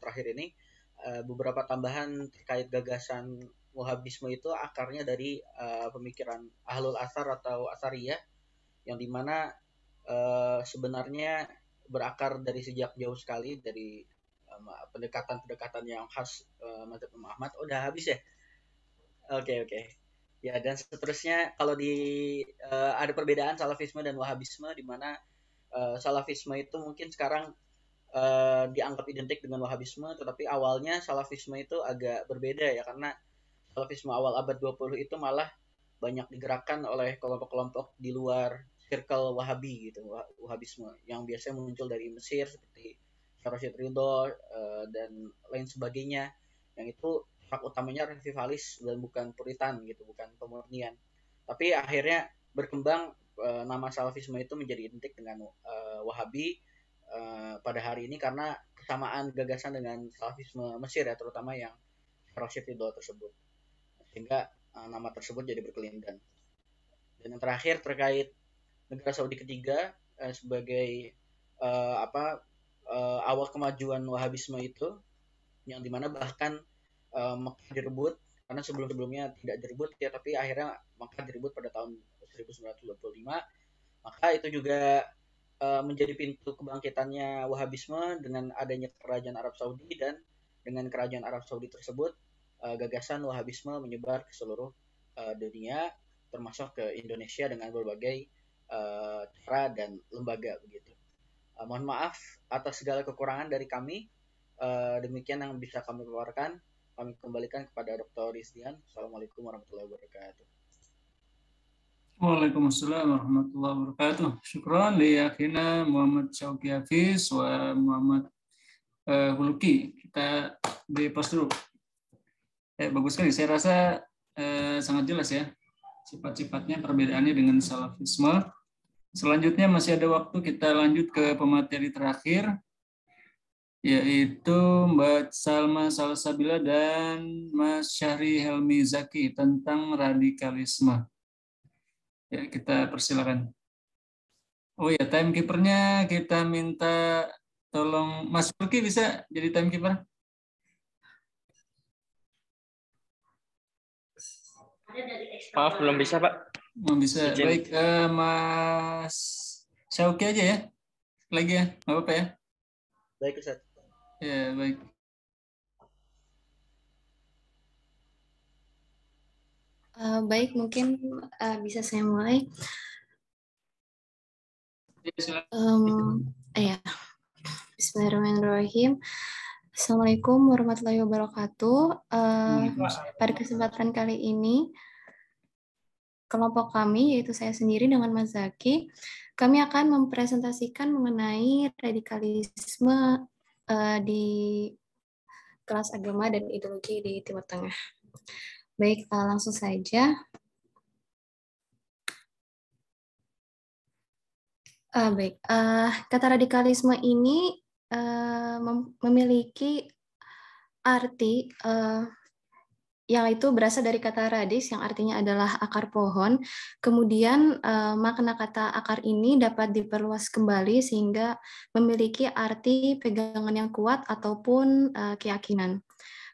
terakhir ini beberapa tambahan terkait gagasan Wahabisme itu akarnya dari pemikiran Ahlul Athar atau Athariyah, yang dimana sebenarnya berakar dari sejak jauh sekali dari pendekatan-pendekatan yang khas mazhab Imam Ahmad. Udah habis ya? Oke. Ya, dan seterusnya kalau ada perbedaan Salafisme dan Wahabisme, di mana Salafisme itu mungkin sekarang dianggap identik dengan Wahabisme, tetapi awalnya Salafisme itu agak berbeda ya, karena Salafisme awal abad 20 itu malah banyak digerakkan oleh kelompok-kelompok di luar circle Wahabi gitu, Wahabisme yang biasanya muncul dari Mesir seperti Rashid Ridho dan lain sebagainya, yang itu hak utamanya revivalis dan bukan puritan gitu, bukan pemurnian. Tapi akhirnya berkembang nama Salafisme itu menjadi identik dengan Wahabi pada hari ini karena kesamaan gagasan dengan Salafisme Mesir ya, terutama yang Rashid Ridho tersebut, sehingga nama tersebut jadi berkelindan. Dan yang terakhir terkait negara Saudi ketiga sebagai awal kemajuan Wahabisme itu, yang dimana bahkan Mekah direbut, karena sebelum-sebelumnya tidak direbut ya, tapi akhirnya Mekah direbut pada tahun 1925, maka itu juga menjadi pintu kebangkitannya Wahabisme dengan adanya kerajaan Arab Saudi, dan dengan kerajaan Arab Saudi tersebut gagasan Wahabisme menyebar ke seluruh dunia, termasuk ke Indonesia dengan berbagai cara dan lembaga begitu. Mohon maaf atas segala kekurangan dari kami. Demikian yang bisa kami keluarkan. Kami kembalikan kepada Dr. Rizdian. Assalamualaikum warahmatullahi wabarakatuh. Waalaikumsalam warahmatullahi wabarakatuh. Syukran li akhina Muhammad Syauqi Hafiz wa Muhammad Huluki. Kita di pos dulu. Bagus sekali. Saya rasa sangat jelas ya sifat-sifatnya, perbedaannya dengan Salafisme. Selanjutnya masih ada waktu, kita lanjut ke pemateri terakhir. yaitu Mbak Salma Salsabila dan Mas Syahri Helmi Zaki tentang radikalisme. Ya, kita persilakan. Oh ya, timekeepernya kita minta tolong Mas Turki bisa jadi timekeeper? Maaf, belum bisa, Pak. Belum bisa. Izin. Baik, Mas Syauki aja ya. Lagi ya, nggak apa-apa ya? Baik, Ustaz. Ya, baik. Baik, mungkin bisa saya mulai. Ya, Bismillahirrahmanirrahim. Assalamualaikum warahmatullahi wabarakatuh. Pada kesempatan kali ini, kelompok kami, yaitu saya sendiri dengan Mas Zaki, kami akan mempresentasikan mengenai radikalisme di kelas agama dan ideologi di Timur Tengah. Baik, langsung saja. Baik, kata radikalisme ini memiliki arti yaitu berasal dari kata radis yang artinya adalah akar pohon. Kemudian makna kata akar ini dapat diperluas kembali sehingga memiliki arti pegangan yang kuat ataupun keyakinan.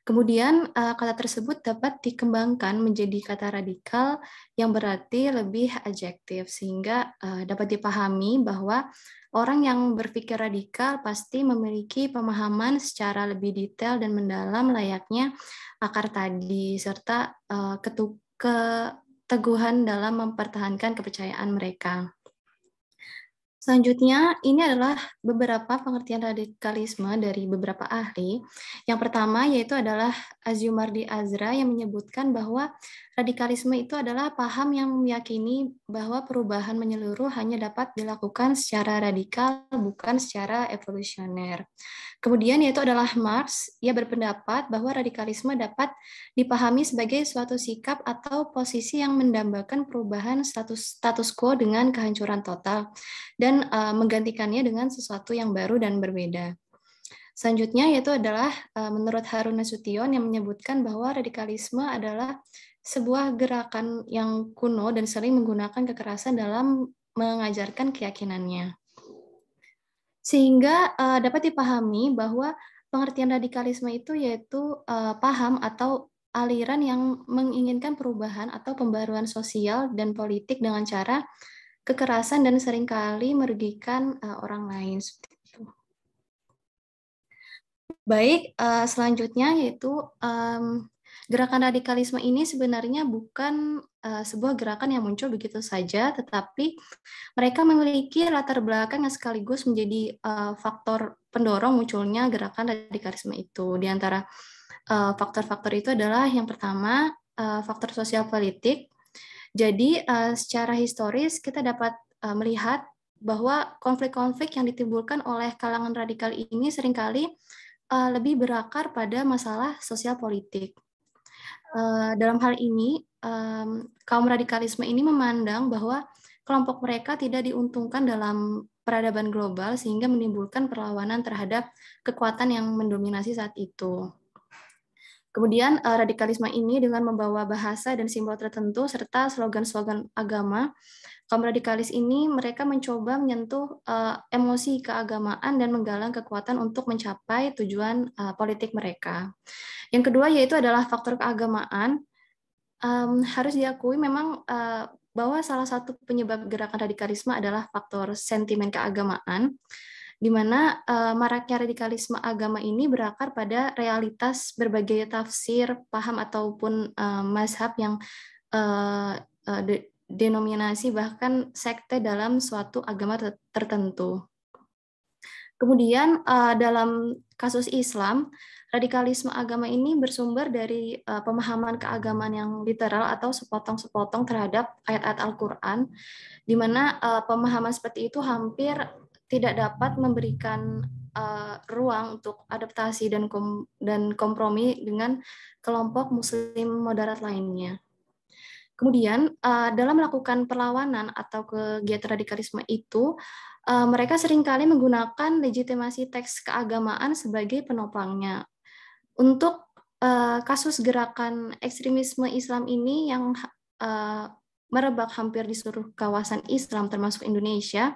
Kemudian kata tersebut dapat dikembangkan menjadi kata radikal yang berarti lebih adjektif sehingga dapat dipahami bahwa orang yang berpikir radikal pasti memiliki pemahaman secara lebih detail dan mendalam layaknya akar tadi serta keteguhan dalam mempertahankan kepercayaan mereka. Selanjutnya, ini adalah beberapa pengertian radikalisme dari beberapa ahli. Yang pertama yaitu adalah Azumardi Azra yang menyebutkan bahwa radikalisme itu adalah paham yang meyakini bahwa perubahan menyeluruh hanya dapat dilakukan secara radikal, bukan secara evolusioner. Kemudian yaitu adalah Marx, ia berpendapat bahwa radikalisme dapat dipahami sebagai suatu sikap atau posisi yang mendambakan perubahan status quo dengan kehancuran total dan menggantikannya dengan sesuatu yang baru dan berbeda. Selanjutnya yaitu adalah menurut Harun Nasution yang menyebutkan bahwa radikalisme adalah sebuah gerakan yang kuno dan sering menggunakan kekerasan dalam mengajarkan keyakinannya. Sehingga dapat dipahami bahwa pengertian radikalisme itu yaitu paham atau aliran yang menginginkan perubahan atau pembaruan sosial dan politik dengan cara kekerasan dan seringkali merugikan orang lain. Seperti itu. Baik, selanjutnya yaitu gerakan radikalisme ini sebenarnya bukan sebuah gerakan yang muncul begitu saja, tetapi mereka memiliki latar belakang yang sekaligus menjadi faktor pendorong munculnya gerakan radikalisme itu. Di antara faktor-faktor itu adalah yang pertama, faktor sosial politik. Jadi secara historis kita dapat melihat bahwa konflik-konflik yang ditimbulkan oleh kalangan radikal ini seringkali lebih berakar pada masalah sosial politik. Dalam hal ini, kaum radikalisme ini memandang bahwa kelompok mereka tidak diuntungkan dalam peradaban global sehingga menimbulkan perlawanan terhadap kekuatan yang mendominasi saat itu. Kemudian radikalisme ini dengan membawa bahasa dan simbol tertentu serta slogan-slogan agama, kaum radikalis ini mereka mencoba menyentuh emosi keagamaan dan menggalang kekuatan untuk mencapai tujuan politik mereka. Yang kedua yaitu adalah faktor keagamaan. Harus diakui memang bahwa salah satu penyebab gerakan radikalisme adalah faktor sentimen keagamaan, di mana maraknya radikalisme agama ini berakar pada realitas berbagai tafsir, paham ataupun mazhab yang denominasi bahkan sekte dalam suatu agama tertentu. Kemudian dalam kasus Islam, radikalisme agama ini bersumber dari pemahaman keagamaan yang literal atau sepotong-sepotong terhadap ayat-ayat Al-Quran, di mana pemahaman seperti itu hampir tidak dapat memberikan ruang untuk adaptasi dan kompromi dengan kelompok Muslim moderat lainnya. Kemudian dalam melakukan perlawanan atau kegiatan radikalisme itu, mereka seringkali menggunakan legitimasi teks keagamaan sebagai penopangnya. Untuk kasus gerakan ekstremisme Islam ini yang merebak hampir di seluruh kawasan Islam termasuk Indonesia,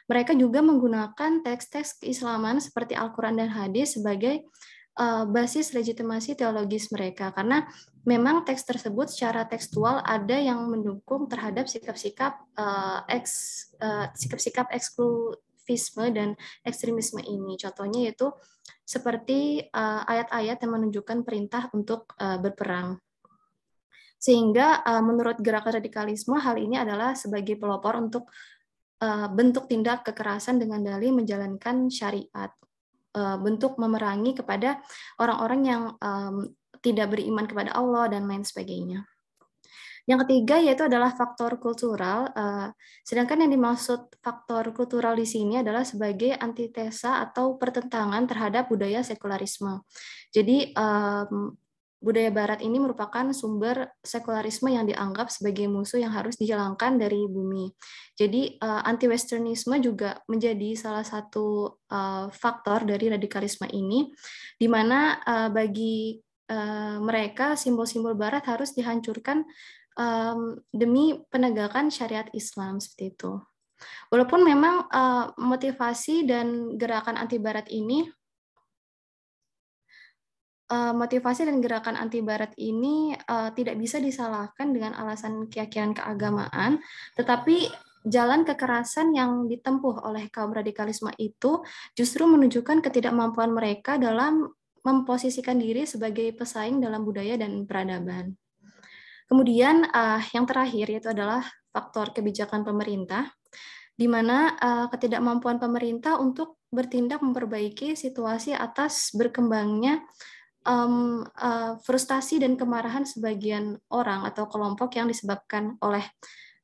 mereka juga menggunakan teks-teks keislaman seperti Al-Quran dan Hadis sebagai basis legitimasi teologis mereka, karena memang teks tersebut secara tekstual ada yang mendukung terhadap sikap-sikap eksklusivisme dan ekstremisme ini. Contohnya yaitu seperti ayat-ayat yang menunjukkan perintah untuk berperang. Sehingga menurut gerakan radikalisme hal ini adalah sebagai pelopor untuk bentuk tindak kekerasan dengan dalih menjalankan syariat, bentuk memerangi kepada orang-orang yang tidak beriman kepada Allah dan lain sebagainya. Yang ketiga yaitu adalah faktor kultural, sedangkan yang dimaksud faktor kultural di sini adalah sebagai antitesa atau pertentangan terhadap budaya sekularisme. Jadi budaya Barat ini merupakan sumber sekularisme yang dianggap sebagai musuh yang harus dihilangkan dari bumi. Jadi anti-Westernisme juga menjadi salah satu faktor dari radikalisme ini, di mana bagi mereka simbol-simbol Barat harus dihancurkan demi penegakan syariat Islam seperti itu. Walaupun memang motivasi dan gerakan anti-Barat ini tidak bisa disalahkan dengan alasan keyakinan keagamaan, tetapi jalan kekerasan yang ditempuh oleh kaum radikalisme itu justru menunjukkan ketidakmampuan mereka dalam memposisikan diri sebagai pesaing dalam budaya dan peradaban. Kemudian yang terakhir yaitu adalah faktor kebijakan pemerintah, di mana ketidakmampuan pemerintah untuk bertindak memperbaiki situasi atas berkembangnya frustasi dan kemarahan sebagian orang atau kelompok yang disebabkan oleh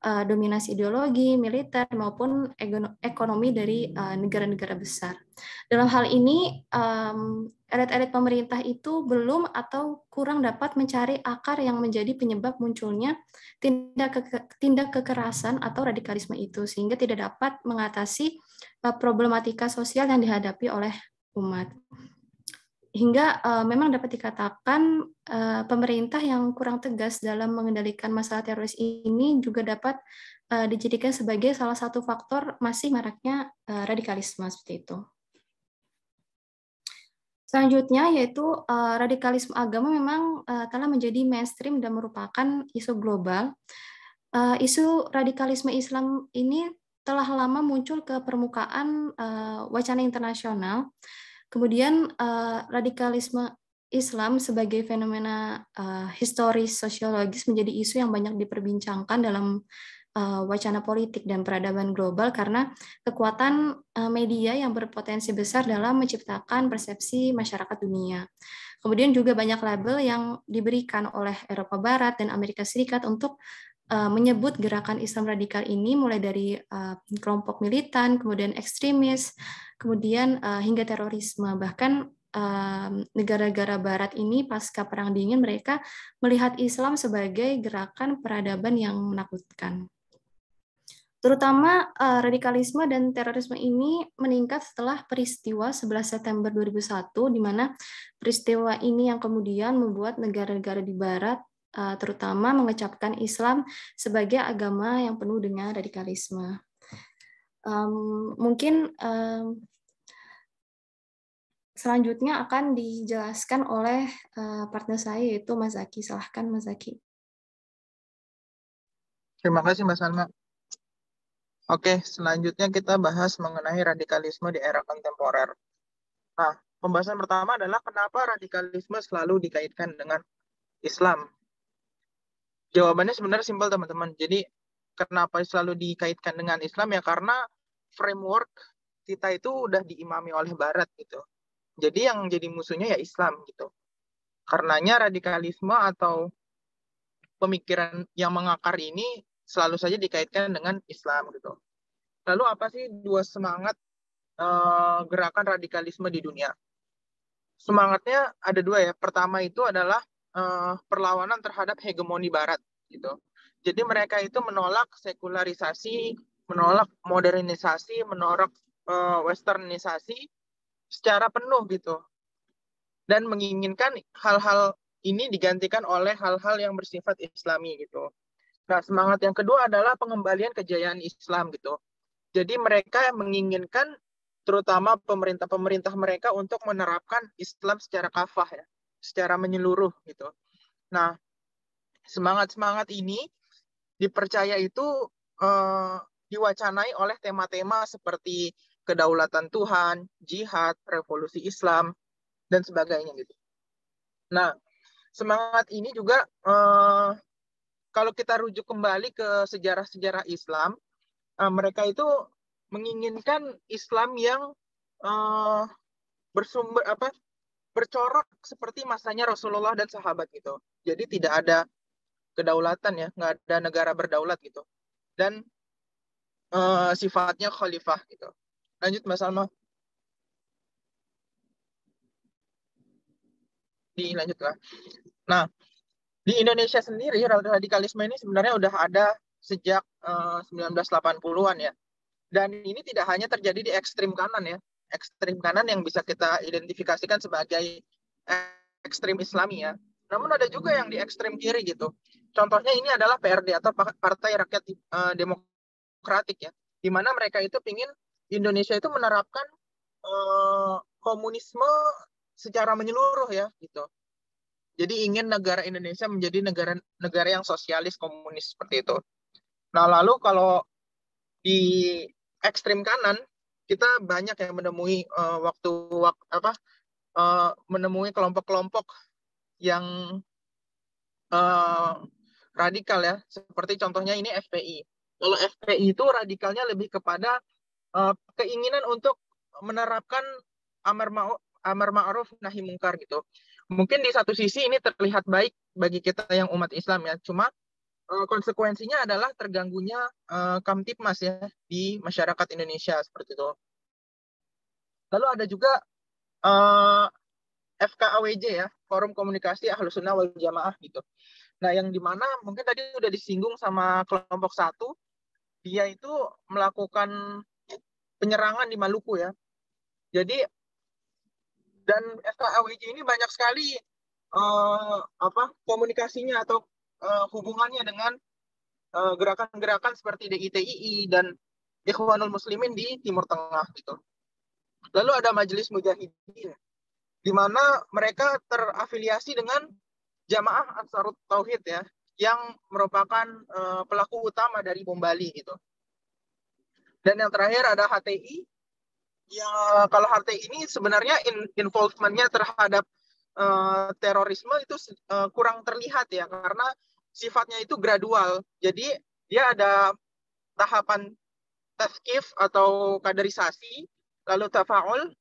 dominasi ideologi, militer, maupun ekonomi dari negara-negara besar. Dalam hal ini, elit-elit pemerintah itu belum atau kurang dapat mencari akar yang menjadi penyebab munculnya tindak kekerasan atau radikalisme itu, sehingga tidak dapat mengatasi problematika sosial yang dihadapi oleh umat. Hingga memang dapat dikatakan pemerintah yang kurang tegas dalam mengendalikan masalah teroris ini juga dapat dijadikan sebagai salah satu faktor masih maraknya radikalisme seperti itu. Selanjutnya yaitu radikalisme agama memang telah menjadi mainstream dan merupakan isu global. Isu radikalisme Islam ini telah lama muncul ke permukaan wacana internasional. Kemudian radikalisme Islam sebagai fenomena historis sosiologis menjadi isu yang banyak diperbincangkan dalam wacana politik dan peradaban global karena kekuatan media yang berpotensi besar dalam menciptakan persepsi masyarakat dunia. Kemudian juga banyak label yang diberikan oleh Eropa Barat dan Amerika Serikat untuk menyebut gerakan Islam radikal ini mulai dari kelompok militan, kemudian ekstremis, kemudian hingga terorisme. Bahkan negara-negara Barat ini pasca Perang Dingin mereka melihat Islam sebagai gerakan peradaban yang menakutkan. Terutama radikalisme dan terorisme ini meningkat setelah peristiwa 11 September 2001, di mana peristiwa ini yang kemudian membuat negara-negara di Barat terutama mengecapkan Islam sebagai agama yang penuh dengan radikalisme. Mungkin selanjutnya akan dijelaskan oleh partner saya yaitu Mas Zaki. Silahkan Mas Zaki. Terima kasih Mbak Salma. Oke, selanjutnya kita bahas mengenai radikalisme di era kontemporer. Nah, pembahasan pertama adalah kenapa radikalisme selalu dikaitkan dengan Islam. Jawabannya sebenarnya simpel teman-teman. Jadi kenapa selalu dikaitkan dengan Islam ya karena framework kita itu udah diimami oleh Barat gitu. Jadi yang jadi musuhnya ya Islam gitu. Karenanya radikalisme atau pemikiran yang mengakar ini selalu saja dikaitkan dengan Islam gitu. Lalu apa sih dua semangat gerakan radikalisme di dunia? Semangatnya ada dua ya. Pertama itu adalah perlawanan terhadap hegemoni Barat gitu. Jadi mereka itu menolak sekularisasi, menolak modernisasi, menolak westernisasi secara penuh gitu. Dan menginginkan hal-hal ini digantikan oleh hal-hal yang bersifat Islami gitu. Nah, semangat yang kedua adalah pengembalian kejayaan Islam gitu. Jadi mereka menginginkan terutama pemerintah-pemerintah mereka untuk menerapkan Islam secara kafah ya, secara menyeluruh gitu. Nah, semangat-semangat ini dipercaya itu diwacanai oleh tema-tema seperti kedaulatan Tuhan, jihad, revolusi Islam, dan sebagainya gitu. Nah, semangat ini juga kalau kita rujuk kembali ke sejarah-sejarah Islam, mereka itu menginginkan Islam yang bercorak seperti masanya Rasulullah dan sahabat gitu. Jadi tidak ada kedaulatan ya, nggak ada negara berdaulat gitu. Dan sifatnya khalifah gitu. Lanjut Mas Salma. Dilanjutlah. Nah, di Indonesia sendiri radikalisme ini sebenarnya udah ada sejak 1980-an ya. Dan ini tidak hanya terjadi di ekstrim kanan ya. Ekstrim kanan yang bisa kita identifikasikan sebagai ekstrim Islami ya. Namun ada juga yang di ekstrim kiri gitu. Contohnya ini adalah PRD atau Partai Rakyat Demokratik ya. Di mana mereka itu ingin Indonesia itu menerapkan komunisme secara menyeluruh ya gitu. Jadi ingin negara Indonesia menjadi negara yang sosialis komunis seperti itu. Nah, lalu kalau di ekstrim kanan kita banyak yang menemui menemui kelompok-kelompok yang radikal ya, seperti contohnya ini FPI. Kalau FPI itu radikalnya lebih kepada keinginan untuk menerapkan amar ma'ruf nahi mungkar gitu. Mungkin di satu sisi ini terlihat baik bagi kita yang umat Islam ya, cuma konsekuensinya adalah terganggunya Kamtipmas ya di masyarakat Indonesia seperti itu. Lalu ada juga FKAWJ ya, Forum Komunikasi Ahlus Sunnah wal Jamaah gitu. Nah, yang dimana mungkin tadi udah disinggung sama kelompok 1, dia itu melakukan penyerangan di Maluku ya. Jadi dan FKAWJ ini banyak sekali komunikasinya atau hubungannya dengan gerakan-gerakan seperti DITII dan Ikhwanul Muslimin di Timur Tengah gitu. Lalu ada Majelis Mujahidin, di mana mereka terafiliasi dengan Jamaah Ansarut Tauhid ya, yang merupakan pelaku utama dari bom Bali gitu. Dan yang terakhir ada HTI, yang kalau HTI ini sebenarnya involvement-nya terhadap terorisme itu kurang terlihat ya, karena sifatnya itu gradual. Jadi dia ada tahapan tazkif atau kaderisasi, lalu tafa'ul,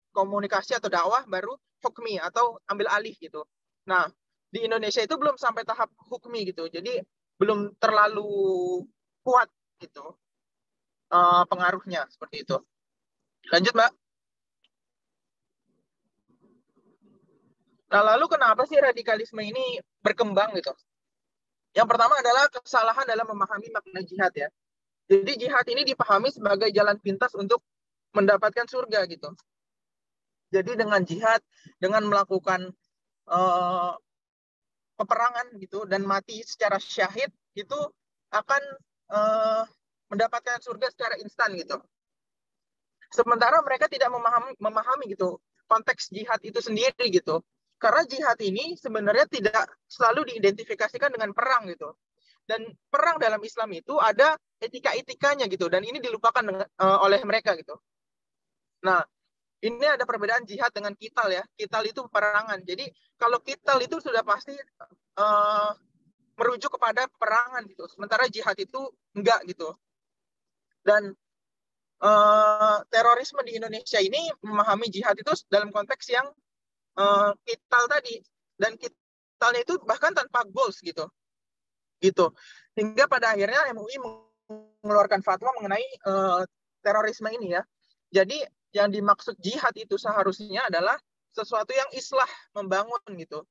komunikasi atau dakwah, baru hukmi atau ambil alih gitu. Nah, di Indonesia itu belum sampai tahap hukmi gitu. Jadi belum terlalu kuat gitu pengaruhnya seperti itu. Lanjut, Mbak. Nah, lalu kenapa sih radikalisme ini berkembang gitu? Yang pertama adalah kesalahan dalam memahami makna jihad ya. Jadi jihad ini dipahami sebagai jalan pintas untuk mendapatkan surga gitu. Jadi dengan jihad, dengan melakukan peperangan gitu dan mati secara syahid itu akan mendapatkan surga secara instan gitu. Sementara mereka tidak memahami gitu konteks jihad itu sendiri gitu. Karena jihad ini sebenarnya tidak selalu diidentifikasikan dengan perang gitu. Dan perang dalam Islam itu ada etika-etikanya gitu. Dan ini dilupakan oleh mereka gitu. Nah, ini ada perbedaan jihad dengan qital ya. Qital itu peperangan. Jadi kalau qital itu sudah pasti merujuk kepada peperangan gitu. Sementara jihad itu enggak gitu. Dan terorisme di Indonesia ini memahami jihad itu dalam konteks yang qital tadi, dan qitalnya itu bahkan tanpa goals gitu hingga pada akhirnya MUI mengeluarkan fatwa mengenai terorisme ini ya. Jadi yang dimaksud jihad itu seharusnya adalah sesuatu yang islah, membangun gitu,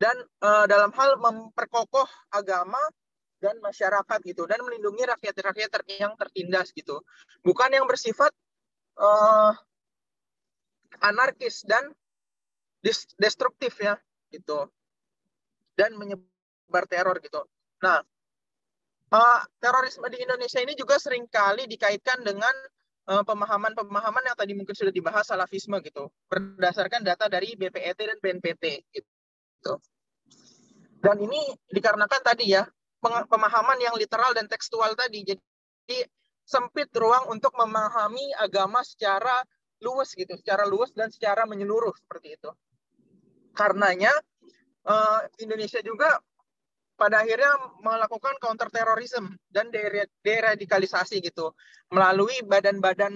dan dalam hal memperkokoh agama dan masyarakat gitu, dan melindungi rakyat-rakyat yang tertindas gitu, bukan yang bersifat anarkis dan destruktif ya gitu, dan menyebar teror gitu. Nah, terorisme di Indonesia ini juga seringkali dikaitkan dengan pemahaman-pemahaman yang tadi mungkin sudah dibahas, salafisme gitu, berdasarkan data dari BPET dan BNPT gitu. Dan ini dikarenakan tadi ya, pemahaman yang literal dan tekstual tadi, jadi sempit ruang untuk memahami agama secara luas gitu, secara luas dan secara menyeluruh seperti itu. Karenanya Indonesia juga pada akhirnya melakukan counter terorisme dan deradikalisasi gitu melalui badan-badan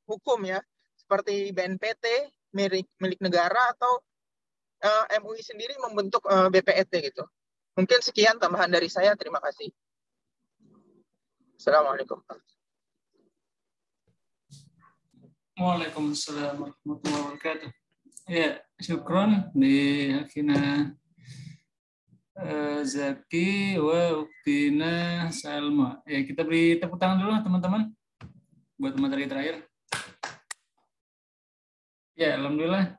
hukum ya, seperti BNPT milik negara, atau MUI sendiri membentuk BPET gitu. Mungkin sekian tambahan dari saya. Terima kasih. Assalamualaikum. Waalaikumsalam warahmatullahi wabarakatuh. Ya, syukron di Akina Zaki wa Uktina Salma. Ya, kita beri tepuk tangan dulu teman-teman buat materi terakhir. Ya, alhamdulillah.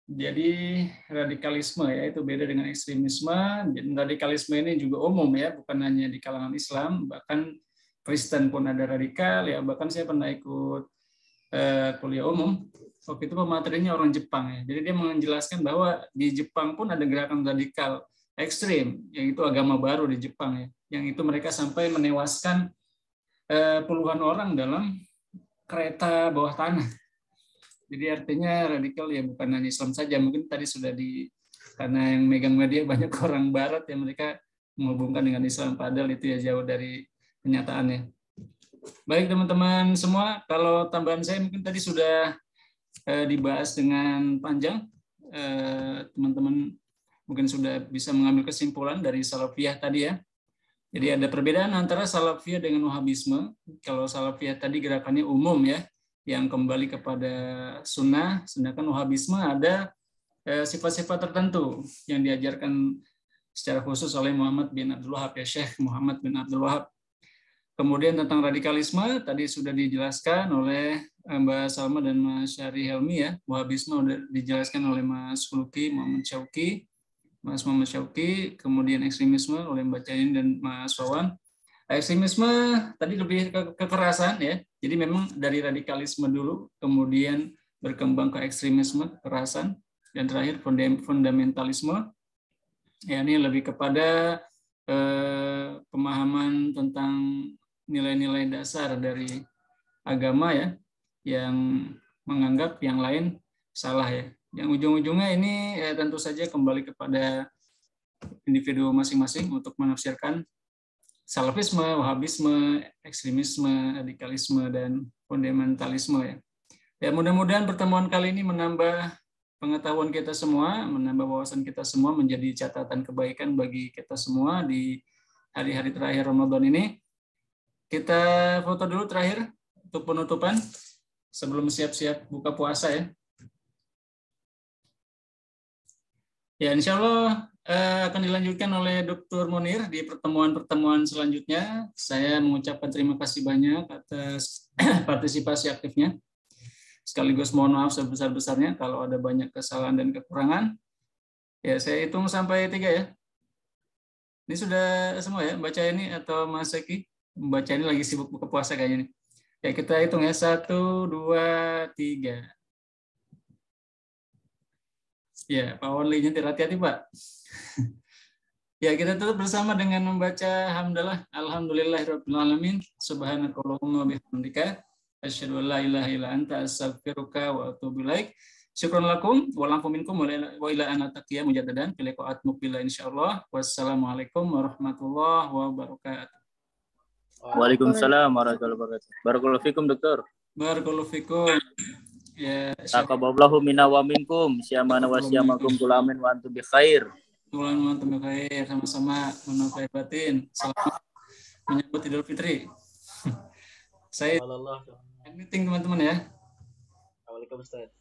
Jadi radikalisme ya itu beda dengan ekstremisme. Dan radikalisme ini juga umum ya, bukan hanya di kalangan Islam, bahkan Kristen pun ada radikal ya. Bahkan saya pernah ikut kuliah umum. Waktu itu pematerinya orang Jepang ya. Jadi dia menjelaskan bahwa di Jepang pun ada gerakan radikal ekstrim, yang itu agama baru di Jepang ya. Yang itu mereka sampai menewaskan puluhan orang dalam kereta bawah tanah. Jadi artinya radikal ya bukan hanya Islam saja. Mungkin tadi sudah karena yang megang media banyak orang Barat yang mereka menghubungkan dengan Islam, padahal itu ya jauh dari kenyataannya. Baik teman-teman semua, kalau tambahan saya mungkin tadi sudah dibahas dengan panjang. Teman-teman mungkin sudah bisa mengambil kesimpulan dari Salafiyah tadi ya. Jadi ada perbedaan antara Salafiyah dengan Wahabisme. Kalau Salafiyah tadi gerakannya umum ya, yang kembali kepada sunnah, sedangkan Wahabisme ada sifat-sifat tertentu yang diajarkan secara khusus oleh Muhammad bin Abdul Wahab ya, Syekh Muhammad bin Abdul Wahab. Kemudian tentang radikalisme tadi sudah dijelaskan oleh Mbak Salma dan Mas Syari Helmi ya. Wahabisme sudah dijelaskan oleh Mas Huluki Muhammad Syauki, Mas Muhammad Syauki. Kemudian ekstremisme oleh Mbak Cain dan Mas Wawan. Ekstremisme tadi lebih ke kekerasan ya. Jadi memang dari radikalisme dulu, kemudian berkembang ke ekstremisme, kekerasan, dan terakhir fundamentalisme. Ya, ini lebih kepada pemahaman tentang nilai-nilai dasar dari agama ya, yang menganggap yang lain salah ya. Yang ujung-ujungnya ini tentu saja kembali kepada individu masing-masing untuk menafsirkan salafisme, wahabisme, ekstremisme, radikalisme, dan fundamentalisme ya. Ya mudah-mudahan pertemuan kali ini menambah pengetahuan kita semua, menambah wawasan kita semua, menjadi catatan kebaikan bagi kita semua di hari-hari terakhir Ramadan ini. Kita foto dulu terakhir untuk penutupan sebelum siap-siap buka puasa ya. Ya insya Allah akan dilanjutkan oleh Dr. Munir di pertemuan-pertemuan selanjutnya. Saya mengucapkan terima kasih banyak atas partisipasi aktifnya. Sekaligus mohon maaf sebesar-besarnya kalau ada banyak kesalahan dan kekurangan. Ya, saya hitung sampai 3 ya. Ini sudah semua ya, baca ini atau Mas Eki? Baca ini lagi sibuk buka puasa kayaknya nih. Ya, kita hitung ya, 1, 2, 3. Ya, Pak Only nyetir, hati-hati Pak. Ya, kita tutup bersama dengan membaca hamdalah, alhamdulillahirabbil alamin, subhanakallahumma bihamdika, asyhadu an la ilaha illa anta astaghfiruka wa atubu ilaik. Syukran lakum wa lakum minkum wa ila ana taqiya mujaddadan fil liqa'at muqbila insyaallah. Wassalamualaikum warahmatullahi wabarakatuh. Waalaikumsalam warahmatullahi wabarakatuh. Barakallahu fikum, Dokter. Barakallahu fikum. Ya, taqabbalallahu minna wa minkum, syamana wa syamakum kulamin wa antum bi khair. Tuhan antum bi khair, sama-sama menafai batin. Selamat menyambut Idul Fitri. Saya meeting teman-teman ya. Waalaikumsalam.